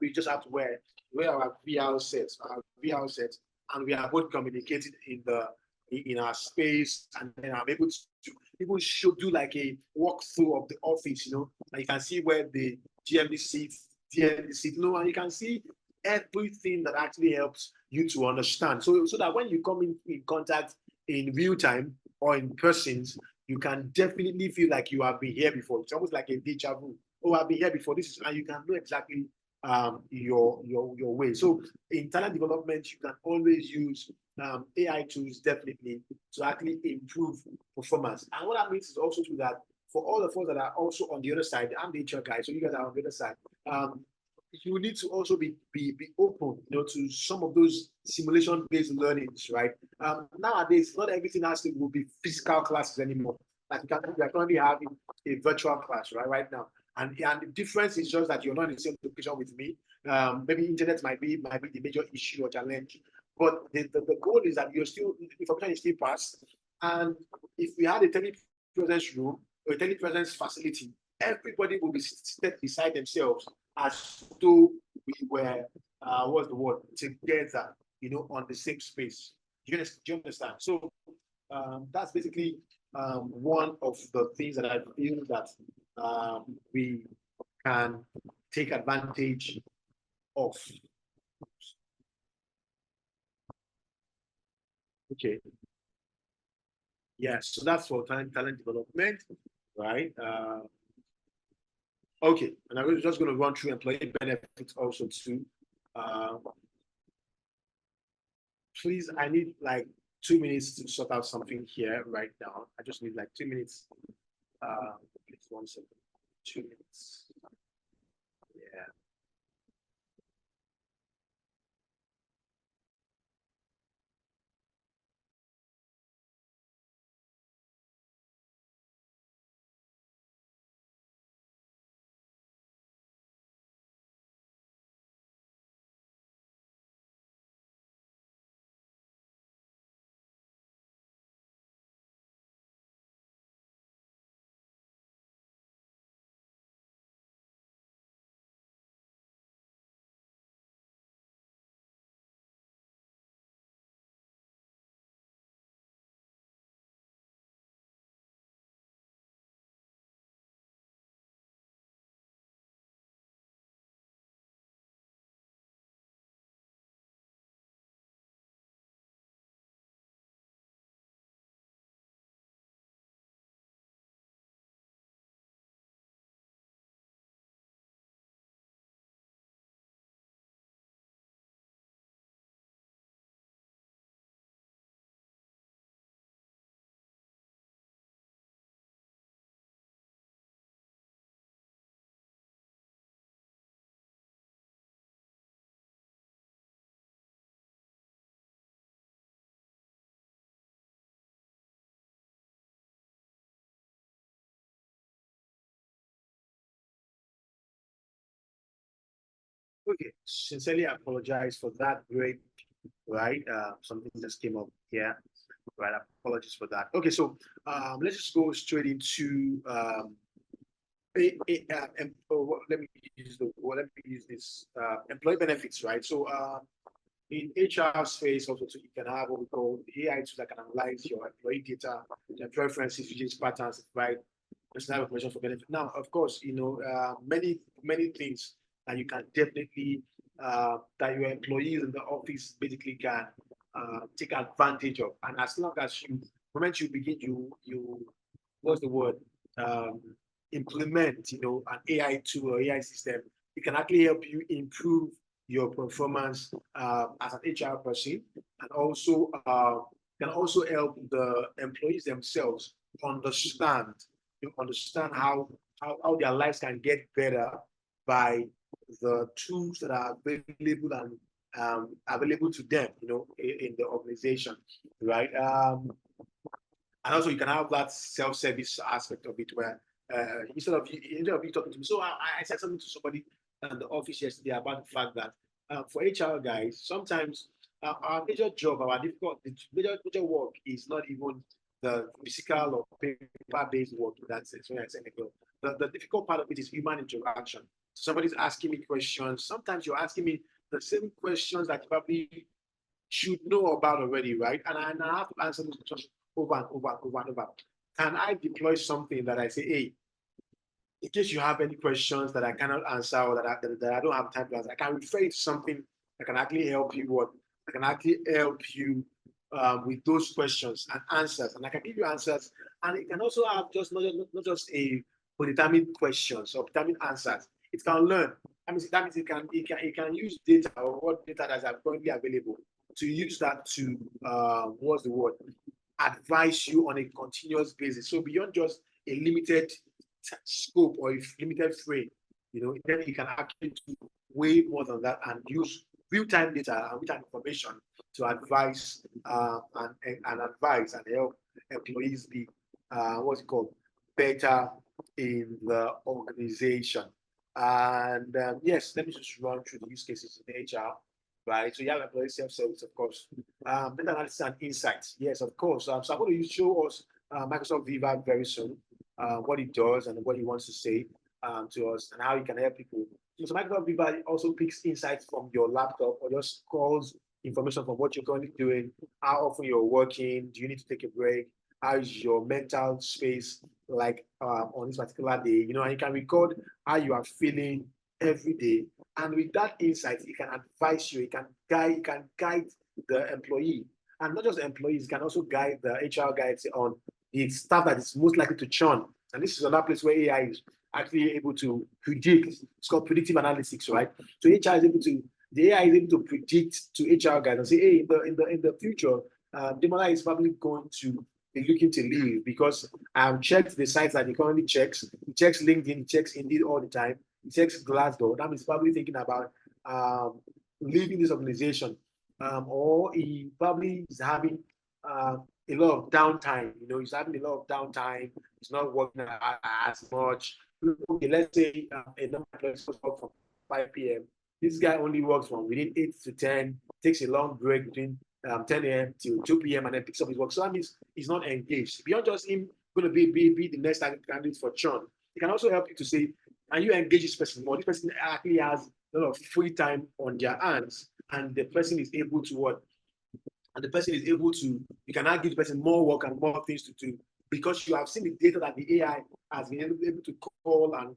we just have to wear our VR sets, and we are both communicating in our space, and then I'm able to people should do like a walkthrough of the office, and you can see where the GMD seats, DMD seat, and you can see everything that actually helps you to understand. So that when you come in contact in real time or in persons, you can definitely feel like you have been here before. It's almost like a deja vu. Oh, I've been here before. And you can know exactly your way. So in talent development, you can always use AI tools definitely to actually improve performance. And what that means is also to that for all of us that are also on the other side, I'm the HR guy, so you guys are on the other side. You need to also be open, to some of those simulation-based learnings, right? Nowadays, not everything will be physical classes anymore. Like we are currently having a virtual class, right now. And the difference is just that you're not in the same location with me. Maybe internet might be the major issue or challenge, but the goal is that information is still passed. And if we had a telepresence room or a telepresence facility, everybody will be seated beside themselves as though we were what's the word, together, on the same space. Do you understand? So that's basically one of the things that I feel that we can take advantage of. Okay. Yes, so that's for talent development, right? Okay, and I'm just going to run through employee benefits also too. Please, I need like 2 minutes to sort out something here right now. I just need like 2 minutes. Please 1 second. 2 minutes. Yeah. Okay, sincerely apologize for that break, right? Something just came up here, right? Apologies for that. Okay, so let's just go straight into let me use this employee benefits, right? So in HR space, also you can have what we call AI tools that can analyze your employee data, their preferences, usage patterns, right? Personal information for benefit. Now, of course, many things that you can definitely that your employees in the office basically can take advantage of, and as long as moment you begin, you what's the word? Um, Implement, an AI tool or AI system, it can actually help you improve your performance as an HR person, and also can also help the employees themselves understand understand how their lives can get better by the tools that are available and available to them, in the organization, right? And also you can have that self-service aspect of it where instead of you talking to me. So I said something to somebody in the office yesterday about the fact that for HR guys, sometimes our major job, major work is not even the physical or paper-based work. That's it. So I said, the difficult part of it is human interaction. Somebody's asking me questions. Sometimes you're asking me the same questions that you probably should know about already, right? And I have to answer those questions over and over and over and over. Can I deploy something that I say, hey, in case you have any questions that I cannot answer or that I don't have time to answer, I can refer you to something that can actually help you with those questions and answers, and I can give you answers, and it can also have just not just a predetermined questions or predetermined answers. It can learn. That means it can use data or what data that are currently available to use that to what's the word? Advise you on a continuous basis. So beyond just a limited scope or a limited frame, then you can actually do way more than that and use real-time data and real-time information to advise and advise and help employees be what's it called, better in the organization. And yes, let me just run through the use cases in HR. Right, so you have employee self-service, of course. Data analysis and insights, yes, of course. So I'm going to show us Microsoft Viva very soon, what it does and what it wants to say to us, and how it can help people. So Microsoft Viva also picks insights from your laptop or just calls information from what you're currently doing, how often you're working, do you need to take a break, how is your mental space like on this particular day, and you can record how you are feeling every day. And with that insight, it can advise you, it can guide the employee. And not just the employees, it can also guide the HR guides on the staff that is most likely to churn. And this is another place where AI is actually able to predict. It's called predictive analytics, right? So the AI is able to predict to HR guys and say, hey, in the future, Demola is probably going to be looking to leave because I've checked the sites that he currently checks. He checks LinkedIn, he checks Indeed all the time. He checks Glassdoor. That means probably thinking about leaving this organization, or he probably is having a lot of downtime. He's having a lot of downtime. He's not working as much. Okay, let's say a number of employees work from 5 p.m. This guy only works from within 8 to 10, takes a long break between 10 a.m. till 2 p.m. and then picks up his work. So that means he's not engaged. Beyond just him going to be the next candidate for churn, it can also help you to say, and you engage this person more. This person actually has a lot of free time on their hands, and the person is able to what? And the person is able to, you can now give the person more work and more things to do because you have seen the data that the AI has been able to call and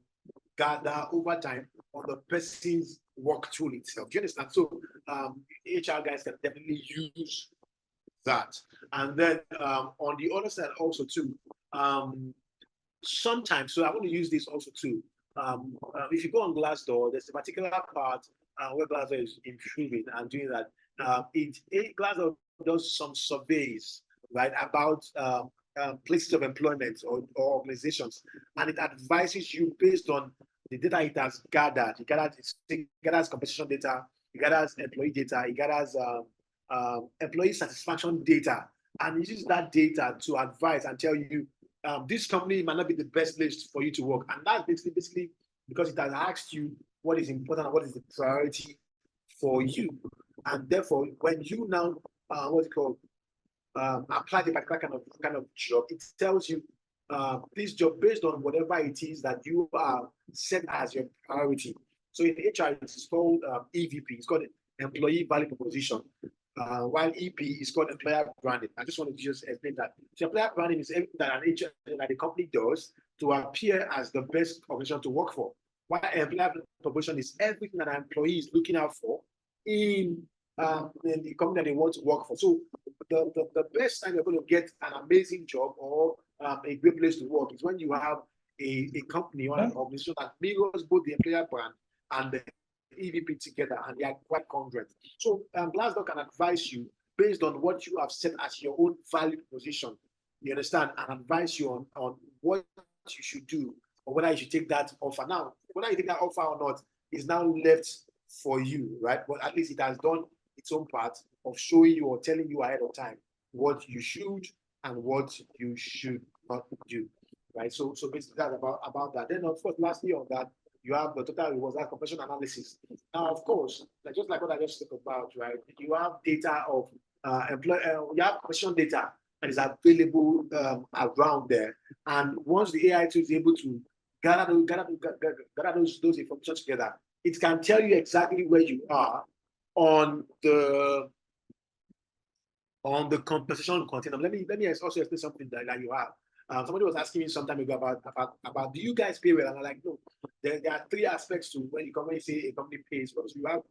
gather over time on the person's work tool itself. Do you understand? So HR guys can definitely use that. And then on the other side also too, sometimes, so I want to use this also too. If you go on Glassdoor, there's a particular part where Glassdoor is improving and doing that. Glassdoor does some surveys, right, about places of employment or organizations, and it advises you based on the data it has gathered. It gathers compensation data, it gathers employee data, it gathers employee satisfaction data, and it uses that data to advise and tell you this company might not be the best place for you to work. And that's basically because it has asked you what is important and what is the priority for you. And therefore, when you now, what's it called, apply the particular kind of job, it tells you this job based on whatever it is that you are set as your priority. So in HR, it's called EVP. It's called Employee Value Proposition. While EP is called employer branding. I just wanted to just explain that. So employer branding is everything that an HR, that a company does to appear as the best organization to work for. While employer proposition is everything that an employee is looking out for in the company that they want to work for. So the best time you're going to get an amazing job or a great place to work is when you have a company or an organization that mirrors both the employer brand and the EVP together, and they are quite congruent. So Glassdoor can advise you based on what you have set as your own value proposition. You understand, and advise you on what you should do or whether you should take that offer. Now, whether you take that offer or not is now left for you, right? But at least it has done its own part of showing you or telling you ahead of time what you should and what you should not do, right? So basically that's about that. Then of course, lastly on that, you have the total rewards, that compensation analysis. Now, of course, just like what I just spoke about, right? You have data of you have compensation data that is available around there. And once the AI tool is able to gather those information together, it can tell you exactly where you are on the compensation continuum. Let me also explain something that you have. Somebody was asking me some time ago about do you guys pay well? And I'm like, no, there are three aspects to when you say a company pays. Because you have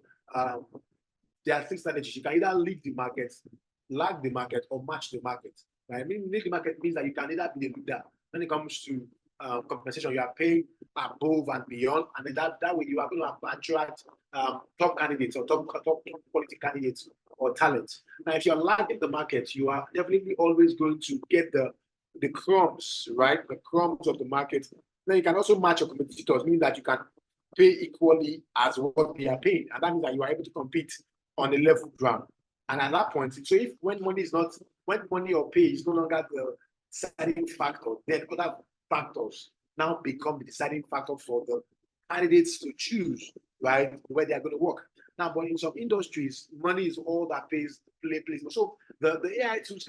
there are three strategies. You can either lead the market, lag the market, or match the market. Right? I mean, lead the market means that you can either be the leader when it comes to compensation. You are paying above and beyond, and that way you are going to attract top candidates or top quality candidates or talent. Now, if you're lagging the market, you are definitely always going to get the crumbs, right? The crumbs of the market. Then you can also match your competitors, meaning that you can pay equally as what they are paying. And that means that you are able to compete on a level ground. And at that point, so if when money or pay is no longer the deciding factor, then other factors now become the deciding factor for the candidates to choose, right, where they are going to work. Now, but in some industries, money is all that pays place. So the AI tools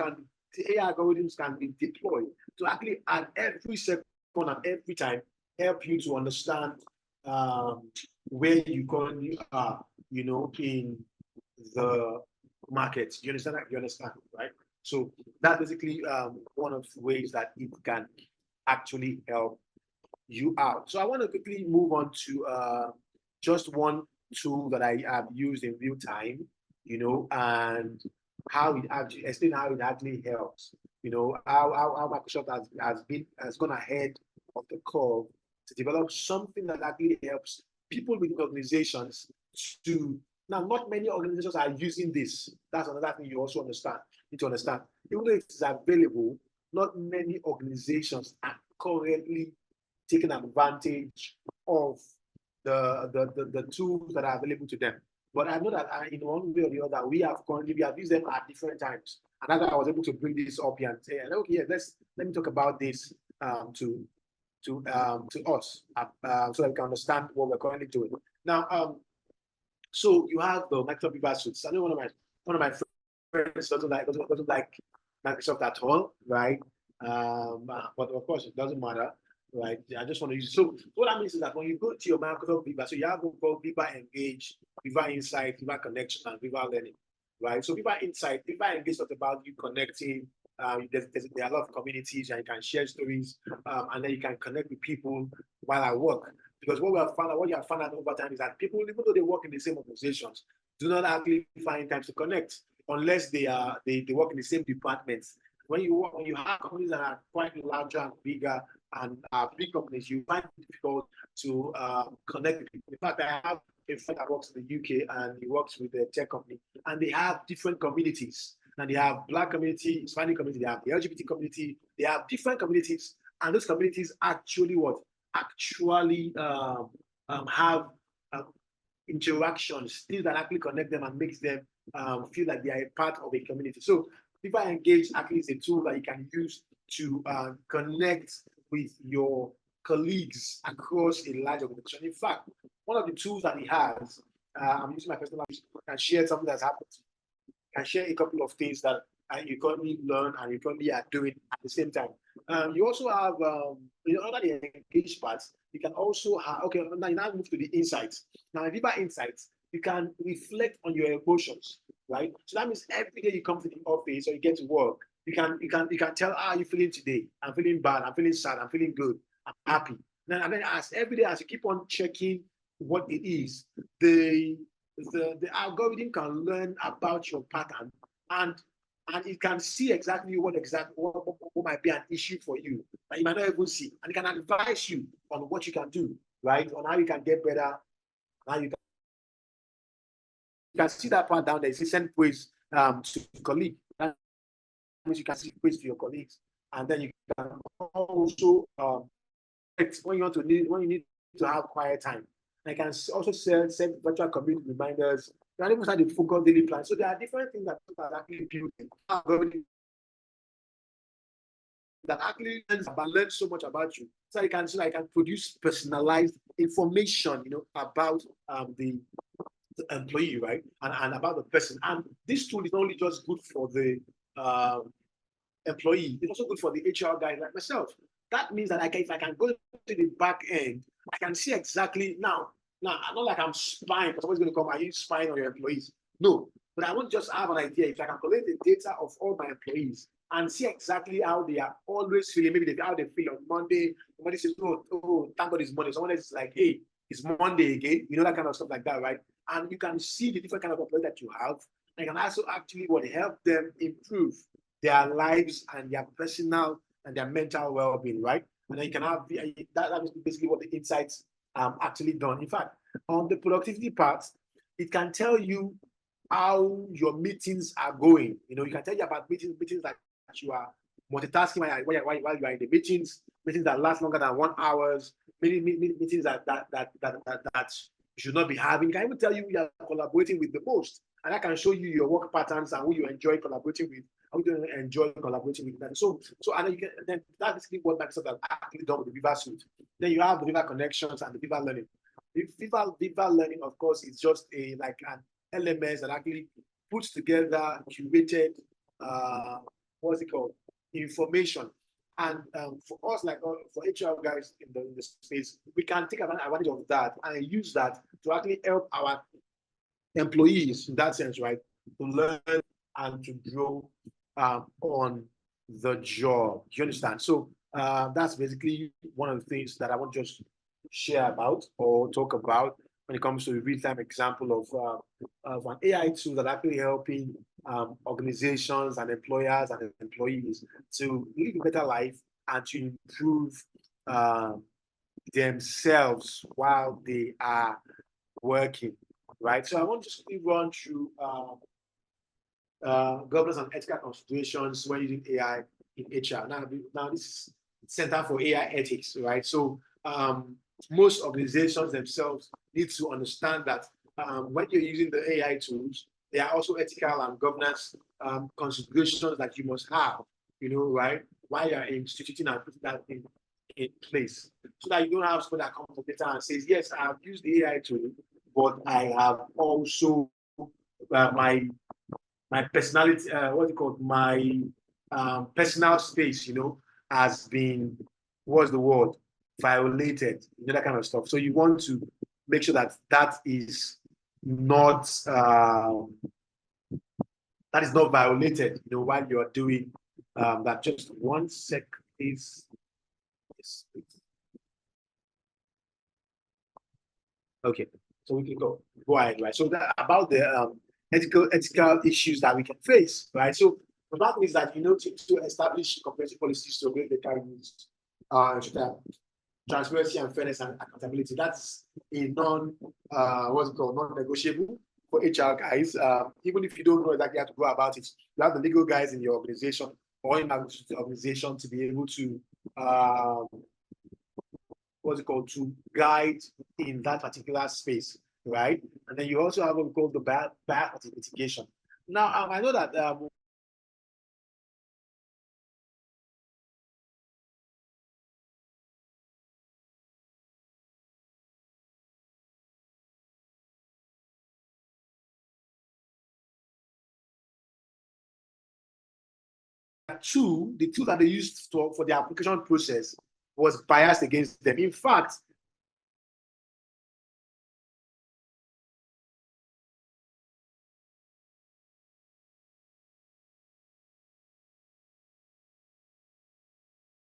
the AI algorithms can be deployed to actually at every second and every time help you to understand where you currently are, in the market. You understand that? You understand, right? So that's basically one of the ways that it can actually help you out. So I want to quickly move on to just one tool that I have used in real time, and how it actually helps. How Microsoft has gone ahead of the curve to develop something that actually helps people within organizations to. Now, not many organizations are using this. That's another thing you also need to understand. Even though it is available, not many organizations are currently taking advantage of the tools that are available to them. But I know that in one way or the other, we have used them at different times. And that's why I was able to bring this up here and say, okay, let me talk about this to us so that we can understand what we're currently doing. Now, so you have the Microsoft Viva Suites. I know one of my friends doesn't like Microsoft at all, right? But of course, it doesn't matter, right? I just want to use it. So what that means is that when you go to your Microsoft Viva, so you have what called Viva Engage, Viva Insight, Viva Connection, and Viva Learning, right? So Viva Insight, Viva Engage is about you connecting. There are a lot of communities, and you can share stories, and then you can connect with people while at work. Because what you have found out over time is that people, even though they work in the same organizations, do not actually find time to connect unless they work in the same departments. When you have companies that are quite larger and bigger and big companies, you find it difficult to connect with people. In fact, I have a friend that works in the UK and he works with a tech company, and they have different communities. And they have Black community, Hispanic community, they have the LGBT community, they have different communities, and those communities actually have interactions, things that actually connect them and makes them feel like they are a part of a community. So Viva Engage actually is a tool that you can use to connect with your colleagues across a large organization. In fact, one of the tools that he has, I'm using my personal language, can share something that's happened to you, can share a couple of things that you currently learn and you currently are doing at the same time. You also have, under the engage parts, you can also have, okay, now you now move to the insights. Now, in Viva Insights, you can reflect on your emotions, right? So that means every day you come to the office or you get to work, you can tell how you feeling today. I'm feeling bad, I'm feeling sad, I'm feeling good, I'm happy. And then as every day, as you keep on checking what it is, the algorithm can learn about your pattern and it can see exactly what might be an issue for you that you might not even see, and it can advise you on what you can do, right? On how you can get better, how you can see that part down there. You send praise to your colleague. That means you can see praise to your colleagues, and then you can also when you need to have quiet time. I can also set virtual community reminders. You can even start the focus daily plan. So there are different things that people are actually building that actually learn so much about you. So I can produce personalized information, about the employee, right? And about the person. And this tool is not only just good for the employee, it's also good for the HR guy like myself. That means that if I can go to the back end, I can see exactly now, not like I'm spying, because someone's going to come, are you spying on your employees? No, but I won't just have an idea. If I can collect the data of all my employees and see exactly how they are always feeling, maybe how they feel on Monday. Somebody says, oh, thank God it's Monday. Someone else is like, hey, it's Monday again. That kind of stuff like that, right? And you can see the different kind of employees that you have. And you can also actually help them improve their lives and their personal and their mental well-being, right? And then you can have that is basically what the insights actually done. In fact, on the productivity part, it can tell you how your meetings are going. You can tell you about meetings that you are multitasking while you are in the meetings that last longer than 1 hour, meetings that you should not be having. It can even tell you who you are collaborating with the most, and that can show you your work patterns and who you enjoy collaborating with. How you enjoy collaborating with them. So and then that's basically what Microsoft has actually done with the Viva Suite. Then you have the Viva Connections and the Viva Learning. The Viva Learning, of course, is just an LMS that actually puts together curated what's it called, information. And for us, for HR guys in the space, we can take advantage of that and use that to actually help our employees in that sense, right, to learn and to grow on the job. Do you understand? So that's basically one of the things that I want to just share about or talk about when it comes to a real-time example of an AI tool that actually helping organizations and employers and employees to live a better life and to improve themselves while they are working, right? So I want to just run through governance and ethical considerations when using AI in HR. Now this is Center for AI Ethics, right? So most organizations themselves need to understand that when you're using the AI tools, there are also ethical and governance considerations that you must have, right? While you're instituting and putting that in place, so that you don't have someone that comes to data and says, yes, I've used the AI tool, but I have also my personality, what's it called? My personal space, has been, what's the word? Violated, that kind of stuff. So you want to make sure that is not violated, while you are doing that. Just 1 sec, please. Yes. Okay, so we can go ahead, right? So that about the ethical issues that we can face, right? So that means that to establish comprehensive policies to regulate the carriers, transparency and fairness and accountability. That's a non-negotiable for HR guys. Even if you don't know exactly how to go about it, you have the legal guys in your organization or in the organization to be able to to guide in that particular space, right? And then you also have what we call the bias mitigation. Now, I know that tool, the tool that they used for the application process was biased against them. In fact,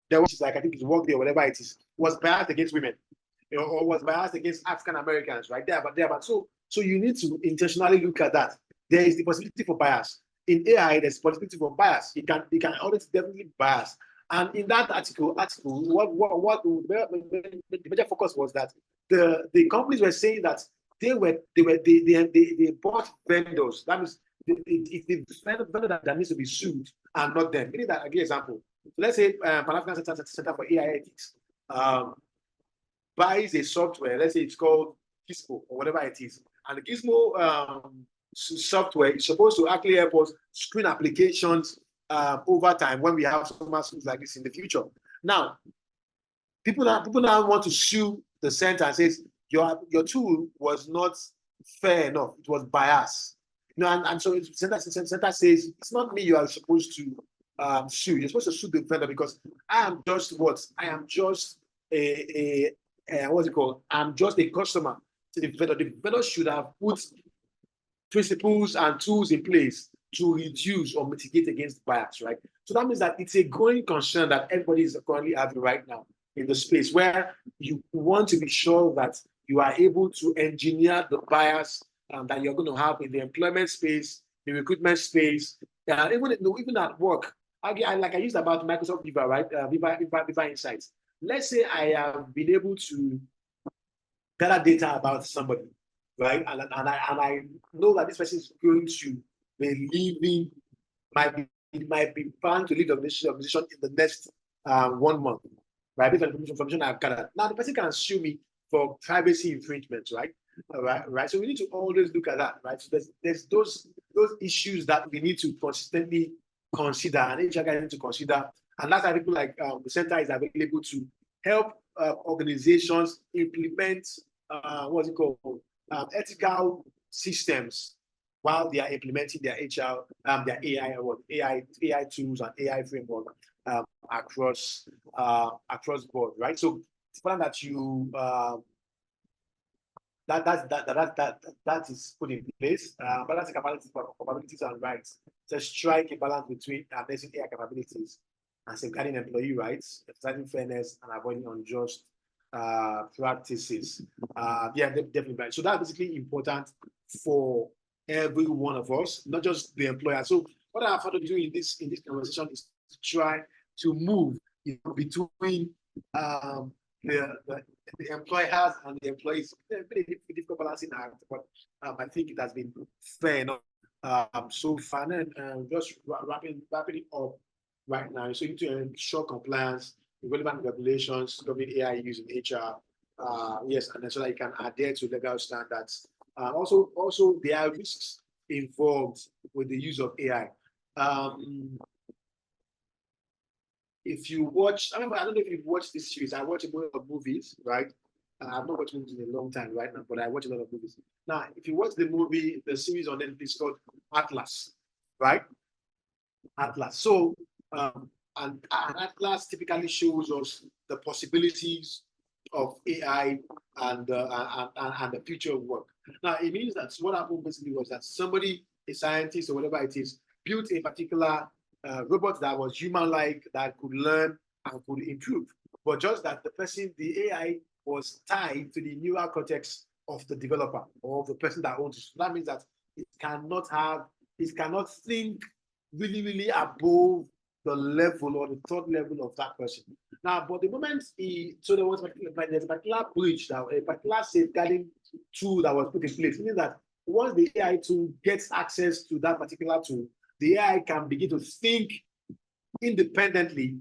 there was like, I think it's Workday or whatever it is, was biased against women, or was biased against African Americans, right there, but so you need to intentionally look at that. There is the possibility for bias. In AI, there's possibility for bias. It can always definitely bias. And in that article, what the major focus was that the companies were saying that they bought vendors. That means it's the vendor that needs to be sued and not them. Meaning that, I'll give you an example. So let's say Pan-African Center for AI Ethics buys a software, let's say it's called Gizmo or whatever it is. And the Gizmo software is supposed to actually help us screen applications over time when we have so much things like this in the future. Now, people now want to sue the center and says your tool was not fair enough. It was biased. And so the center says it's not me you are supposed to sue. You're supposed to sue the vendor because I am just what? I am just what's it called? I'm just a customer to the vendor. The vendor should have put principles and tools in place to reduce or mitigate against bias, right? So that means that it's a growing concern that everybody is currently having right now in the space where you want to be sure that you are able to engineer the bias that you're going to have in the employment space, the recruitment space, even at work. Like I used about Microsoft Viva, right? Viva Insights. Let's say I have been able to gather data about somebody, right? And I know that this person is going to be leaving, might be planned to leave the organization in the next 1 month, right? Based on information I've gathered. Now the person can sue me for privacy infringement, right? Right. So we need to always look at that, right? So there's those issues that we need to consistently consider, and HR guys need to consider, and that's why people like the center is available to help organizations implement what's it called, ethical systems while they are implementing their HR, their AI tools and AI framework across board, right? So it's important that you that is put in place. Balancing capabilities and rights. So strike a balance between addressing AI capabilities and safeguarding employee rights, emphasizing fairness and avoiding unjust practices. Yeah, definitely right. So that's basically important for every one of us, not just the employer. So what I've had to do in this conversation is to try to move between the employers and the employees. It's been a difficult balancing act, but I think it has been fair enough so far. And just wrapping it up right now. So you need to ensure compliance, relevant regulations, governing AI use in HR. Yes, and so that you can adhere to legal standards. Also, there are risks involved with the use of AI. If you watch, I don't know if you've watched this series. I watch a lot of movies, right? I've not watched movies in a long time right now, but I watch a lot of movies. Now, if you watch the series on Netflix called Atlas, right? Atlas. So, and Atlas typically shows us the possibilities of AI and the future of work. Now, it means that what happened basically was that somebody, a scientist or whatever it is, built a particular robot that was human-like, that could learn and could improve. But just that the AI was tied to the neural cortex of the developer or the person that owns it. So that means that it cannot think really above the level or the third level of that person. Now, but the moment there's a particular bridge, a particular safeguarding tool that was put in place, meaning that once the AI tool gets access to that particular tool, the AI can begin to think independently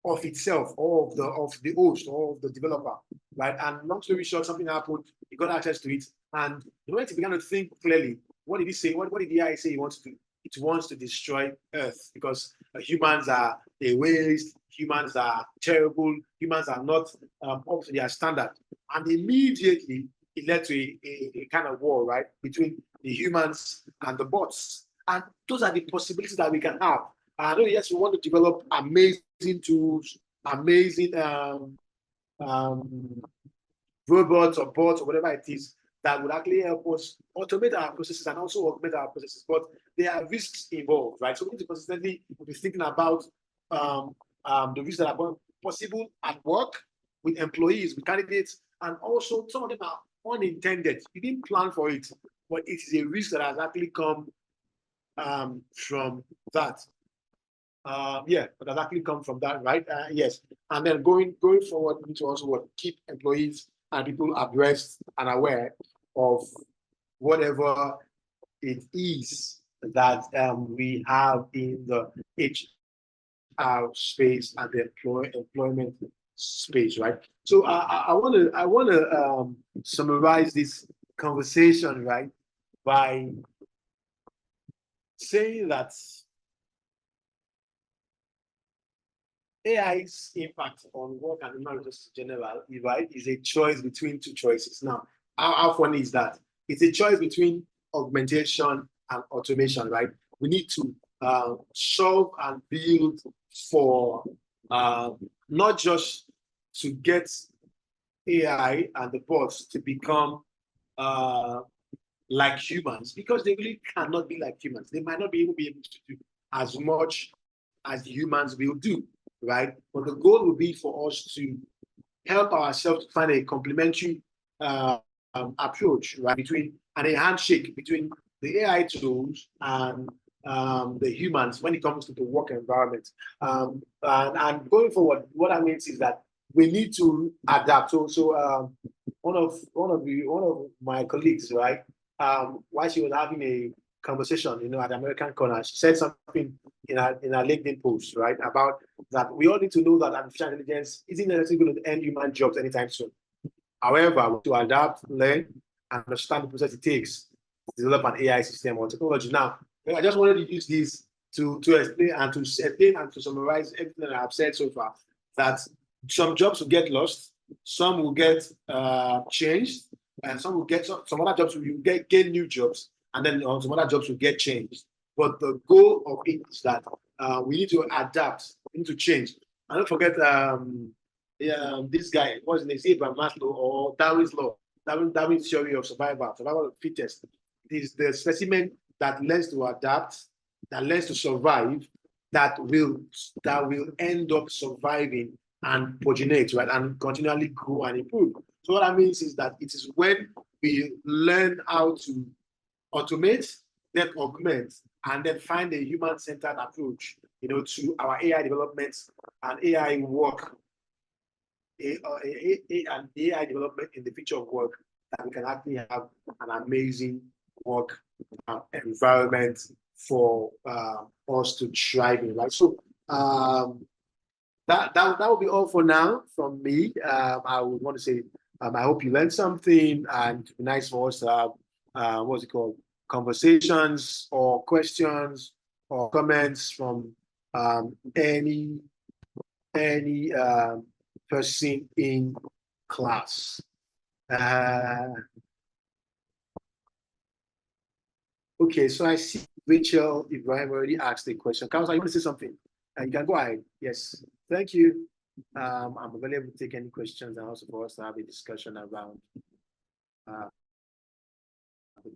of itself or of the host or of the developer, right? And long story short, something happened, he got access to it, and the moment he began to think clearly, what did he say? What did the AI say he wants to do? It wants to destroy Earth because humans are a waste, humans are terrible, humans are not up to their standard. And immediately it led to a kind of war, right, between the humans and the bots. And those are the possibilities that we can have. I know, yes, we want to develop amazing tools, amazing robots or bots or whatever it is that would actually help us automate our processes and also augment our processes. But there are risks involved, right? So we need to consistently be thinking about the risks that are possible at work with employees, with candidates, and also some of them are unintended. You didn't plan for it, but it is a risk that has actually come from that. Yeah, but that actually come from that, right? Yes, and then going forward, we need to also keep employees and people abreast and aware of whatever it is that we have in the HR space and the employment space, right? So I want to summarize this conversation, right, by saying that AI's impact on work and human resources in general, right, is a choice between two choices. Now, how funny is that? It's a choice between augmentation and automation, right? We need to solve and build for not just to get AI and the bots to become like humans, because they really cannot be like humans. They might not be able to do as much as humans will do, right? But the goal will be for us to help ourselves to find a complementary approach, right, between and a handshake between the AI tools and the humans when it comes to the work environment. And going forward, what I mean is that we need to adapt. So one of my colleagues, right, while she was having a conversation, you know, at the American Corner, she said something in her LinkedIn post, right, about that we all need to know that artificial intelligence isn't necessarily going to end human jobs anytime soon. However, to adapt, learn, and understand the process it takes to develop an AI system or technology. Now, I just wanted to use this to explain and to summarize everything that I've said so far, that some jobs will get lost, some will get changed, and some will get some other jobs will get new jobs, and then some other jobs will get changed. But the goal of it is that we need to adapt, we need to change. And don't forget this guy, what's his name, Abraham Maslow, or Darwin's law, Darwin's theory of survival of the fittest. It is the specimen that learns to adapt, that learns to survive, that will end up surviving and progenate, right, and continually grow and improve. So what that means is that it is when we learn how to automate, then augment, and then find a human-centered approach, you know, to our AI development and AI work, and AI development in the future of work, that we can actually have an amazing work environment for us to thrive in, right? So that will be all for now from me. I would want to say I hope you learned something, and it'd be nice for us to have what's it called, conversations or questions or comments from any person in class. Okay, so I see Rachel Ibrahim already asked a question. Council, you want to say something? You can go ahead. Yes, thank you. I'm available to take any questions and also for us to have a discussion around the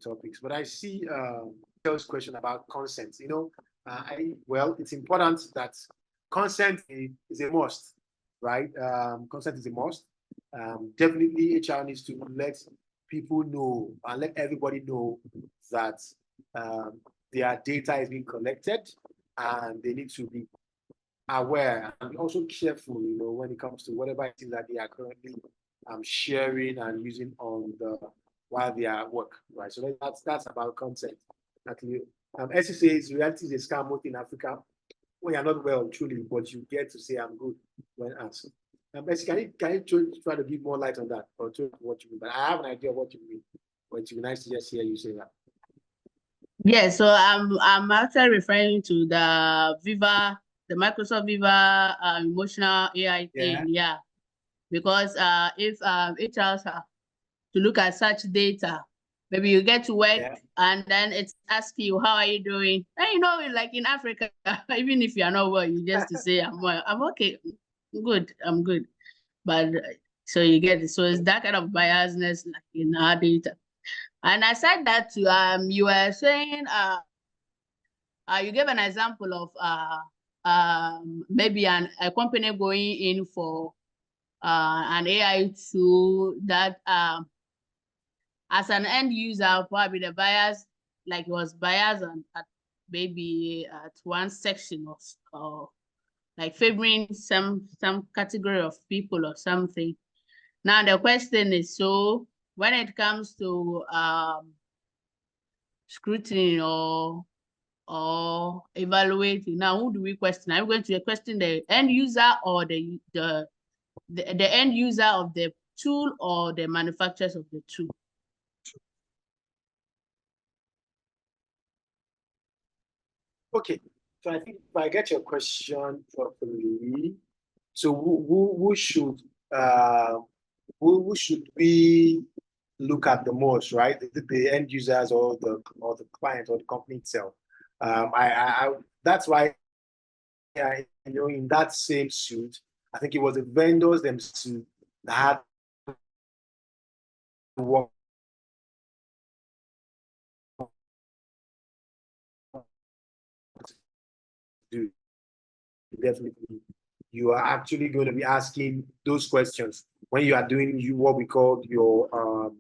topics. But I see Rachel's question about consent. You know, well, it's important that consent is a must, right? Consent is a must. Definitely, HR needs to let people know and let everybody know that their data is being collected, and they need to be aware and also careful, you know, when it comes to whatever it is that they are currently sharing and using on the while they are at work, right? So that's about consent. Actually, SC says reality is a scam both in Africa. When you're not well, truly, but you get to say I'm good when asked. Basically, can you try to give more light on that, or to what you mean? But I have an idea of what you mean, but it'd be nice to just hear you say that. Yeah, so I'm actually referring to the Viva, the Microsoft Viva emotional AI thing. Yeah, because if HRs have to look at such data, Maybe you get to work Yeah. and then it's asking you, how are you doing? And you know, like in Africa, even if you are not well, you just to say, I'm well, I'm okay, good, I'm good. But so you get it. So it's that kind of biasness like in our data. And aside that, you were saying, you gave an example of maybe a company going in for an AI tool that as an end user, probably the bias, like it was biased at maybe at one section or like favoring some category of people or something. Now the question is, so when it comes to scrutiny or evaluating, now who do we question? Are we going to question the end user or the end user of the tool or the manufacturers of the tool? Okay, so I think if I get your question properly, so who should who should we look at the most, right? The end users or the client or the company itself. That's why in that same suit, I think it was the vendors themselves that had to work do. Definitely, you are actually going to be asking those questions when you are doing what we call your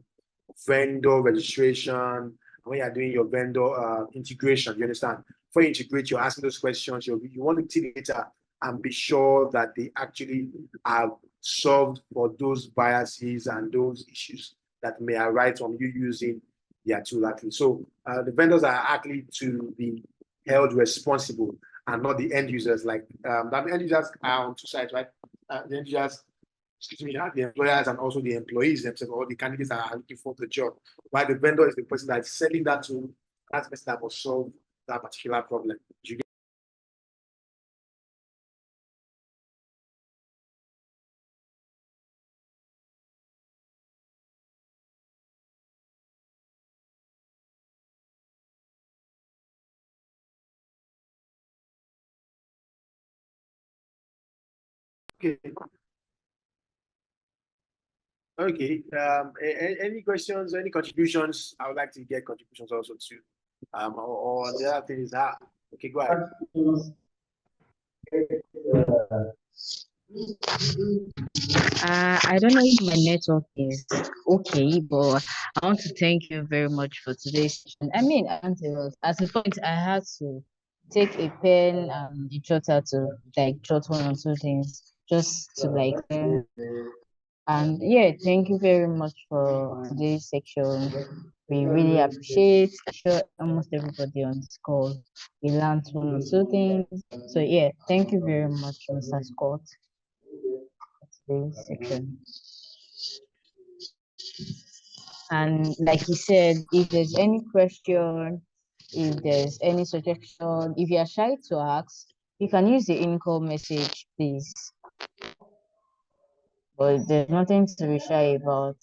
vendor registration, when you are doing your vendor integration. You understand? Before you integrate, you're asking those questions. You want to take data and be sure that they actually have solved for those biases and those issues that may arise from you using their tool. Actually, so the vendors are actually to be held responsible and not the end users. Like the end users are on two sides, right? The end users, excuse me, the employers and also the employees themselves, or the candidates that are looking for the job. While the vendor is the person that's selling that to that person that will solve that particular problem. Do you get okay? Okay. Any questions, any contributions? I would like to get contributions also too. Or the other thing is that okay, go ahead. I don't know if my network is okay, but I want to thank you very much for today's session. I mean, at a point I had to take a pen and a jotter to like jot one or two things just to like and yeah, thank you very much for today's section. We really appreciate. I'm sure almost everybody on this call we learned one or two things. So yeah, thank you very much, Mr. Scott, for today's section. And like he said, if there's any question, if there's any suggestion, if you are shy to ask, you can use the in-call message, please. But there's nothing to be shy about.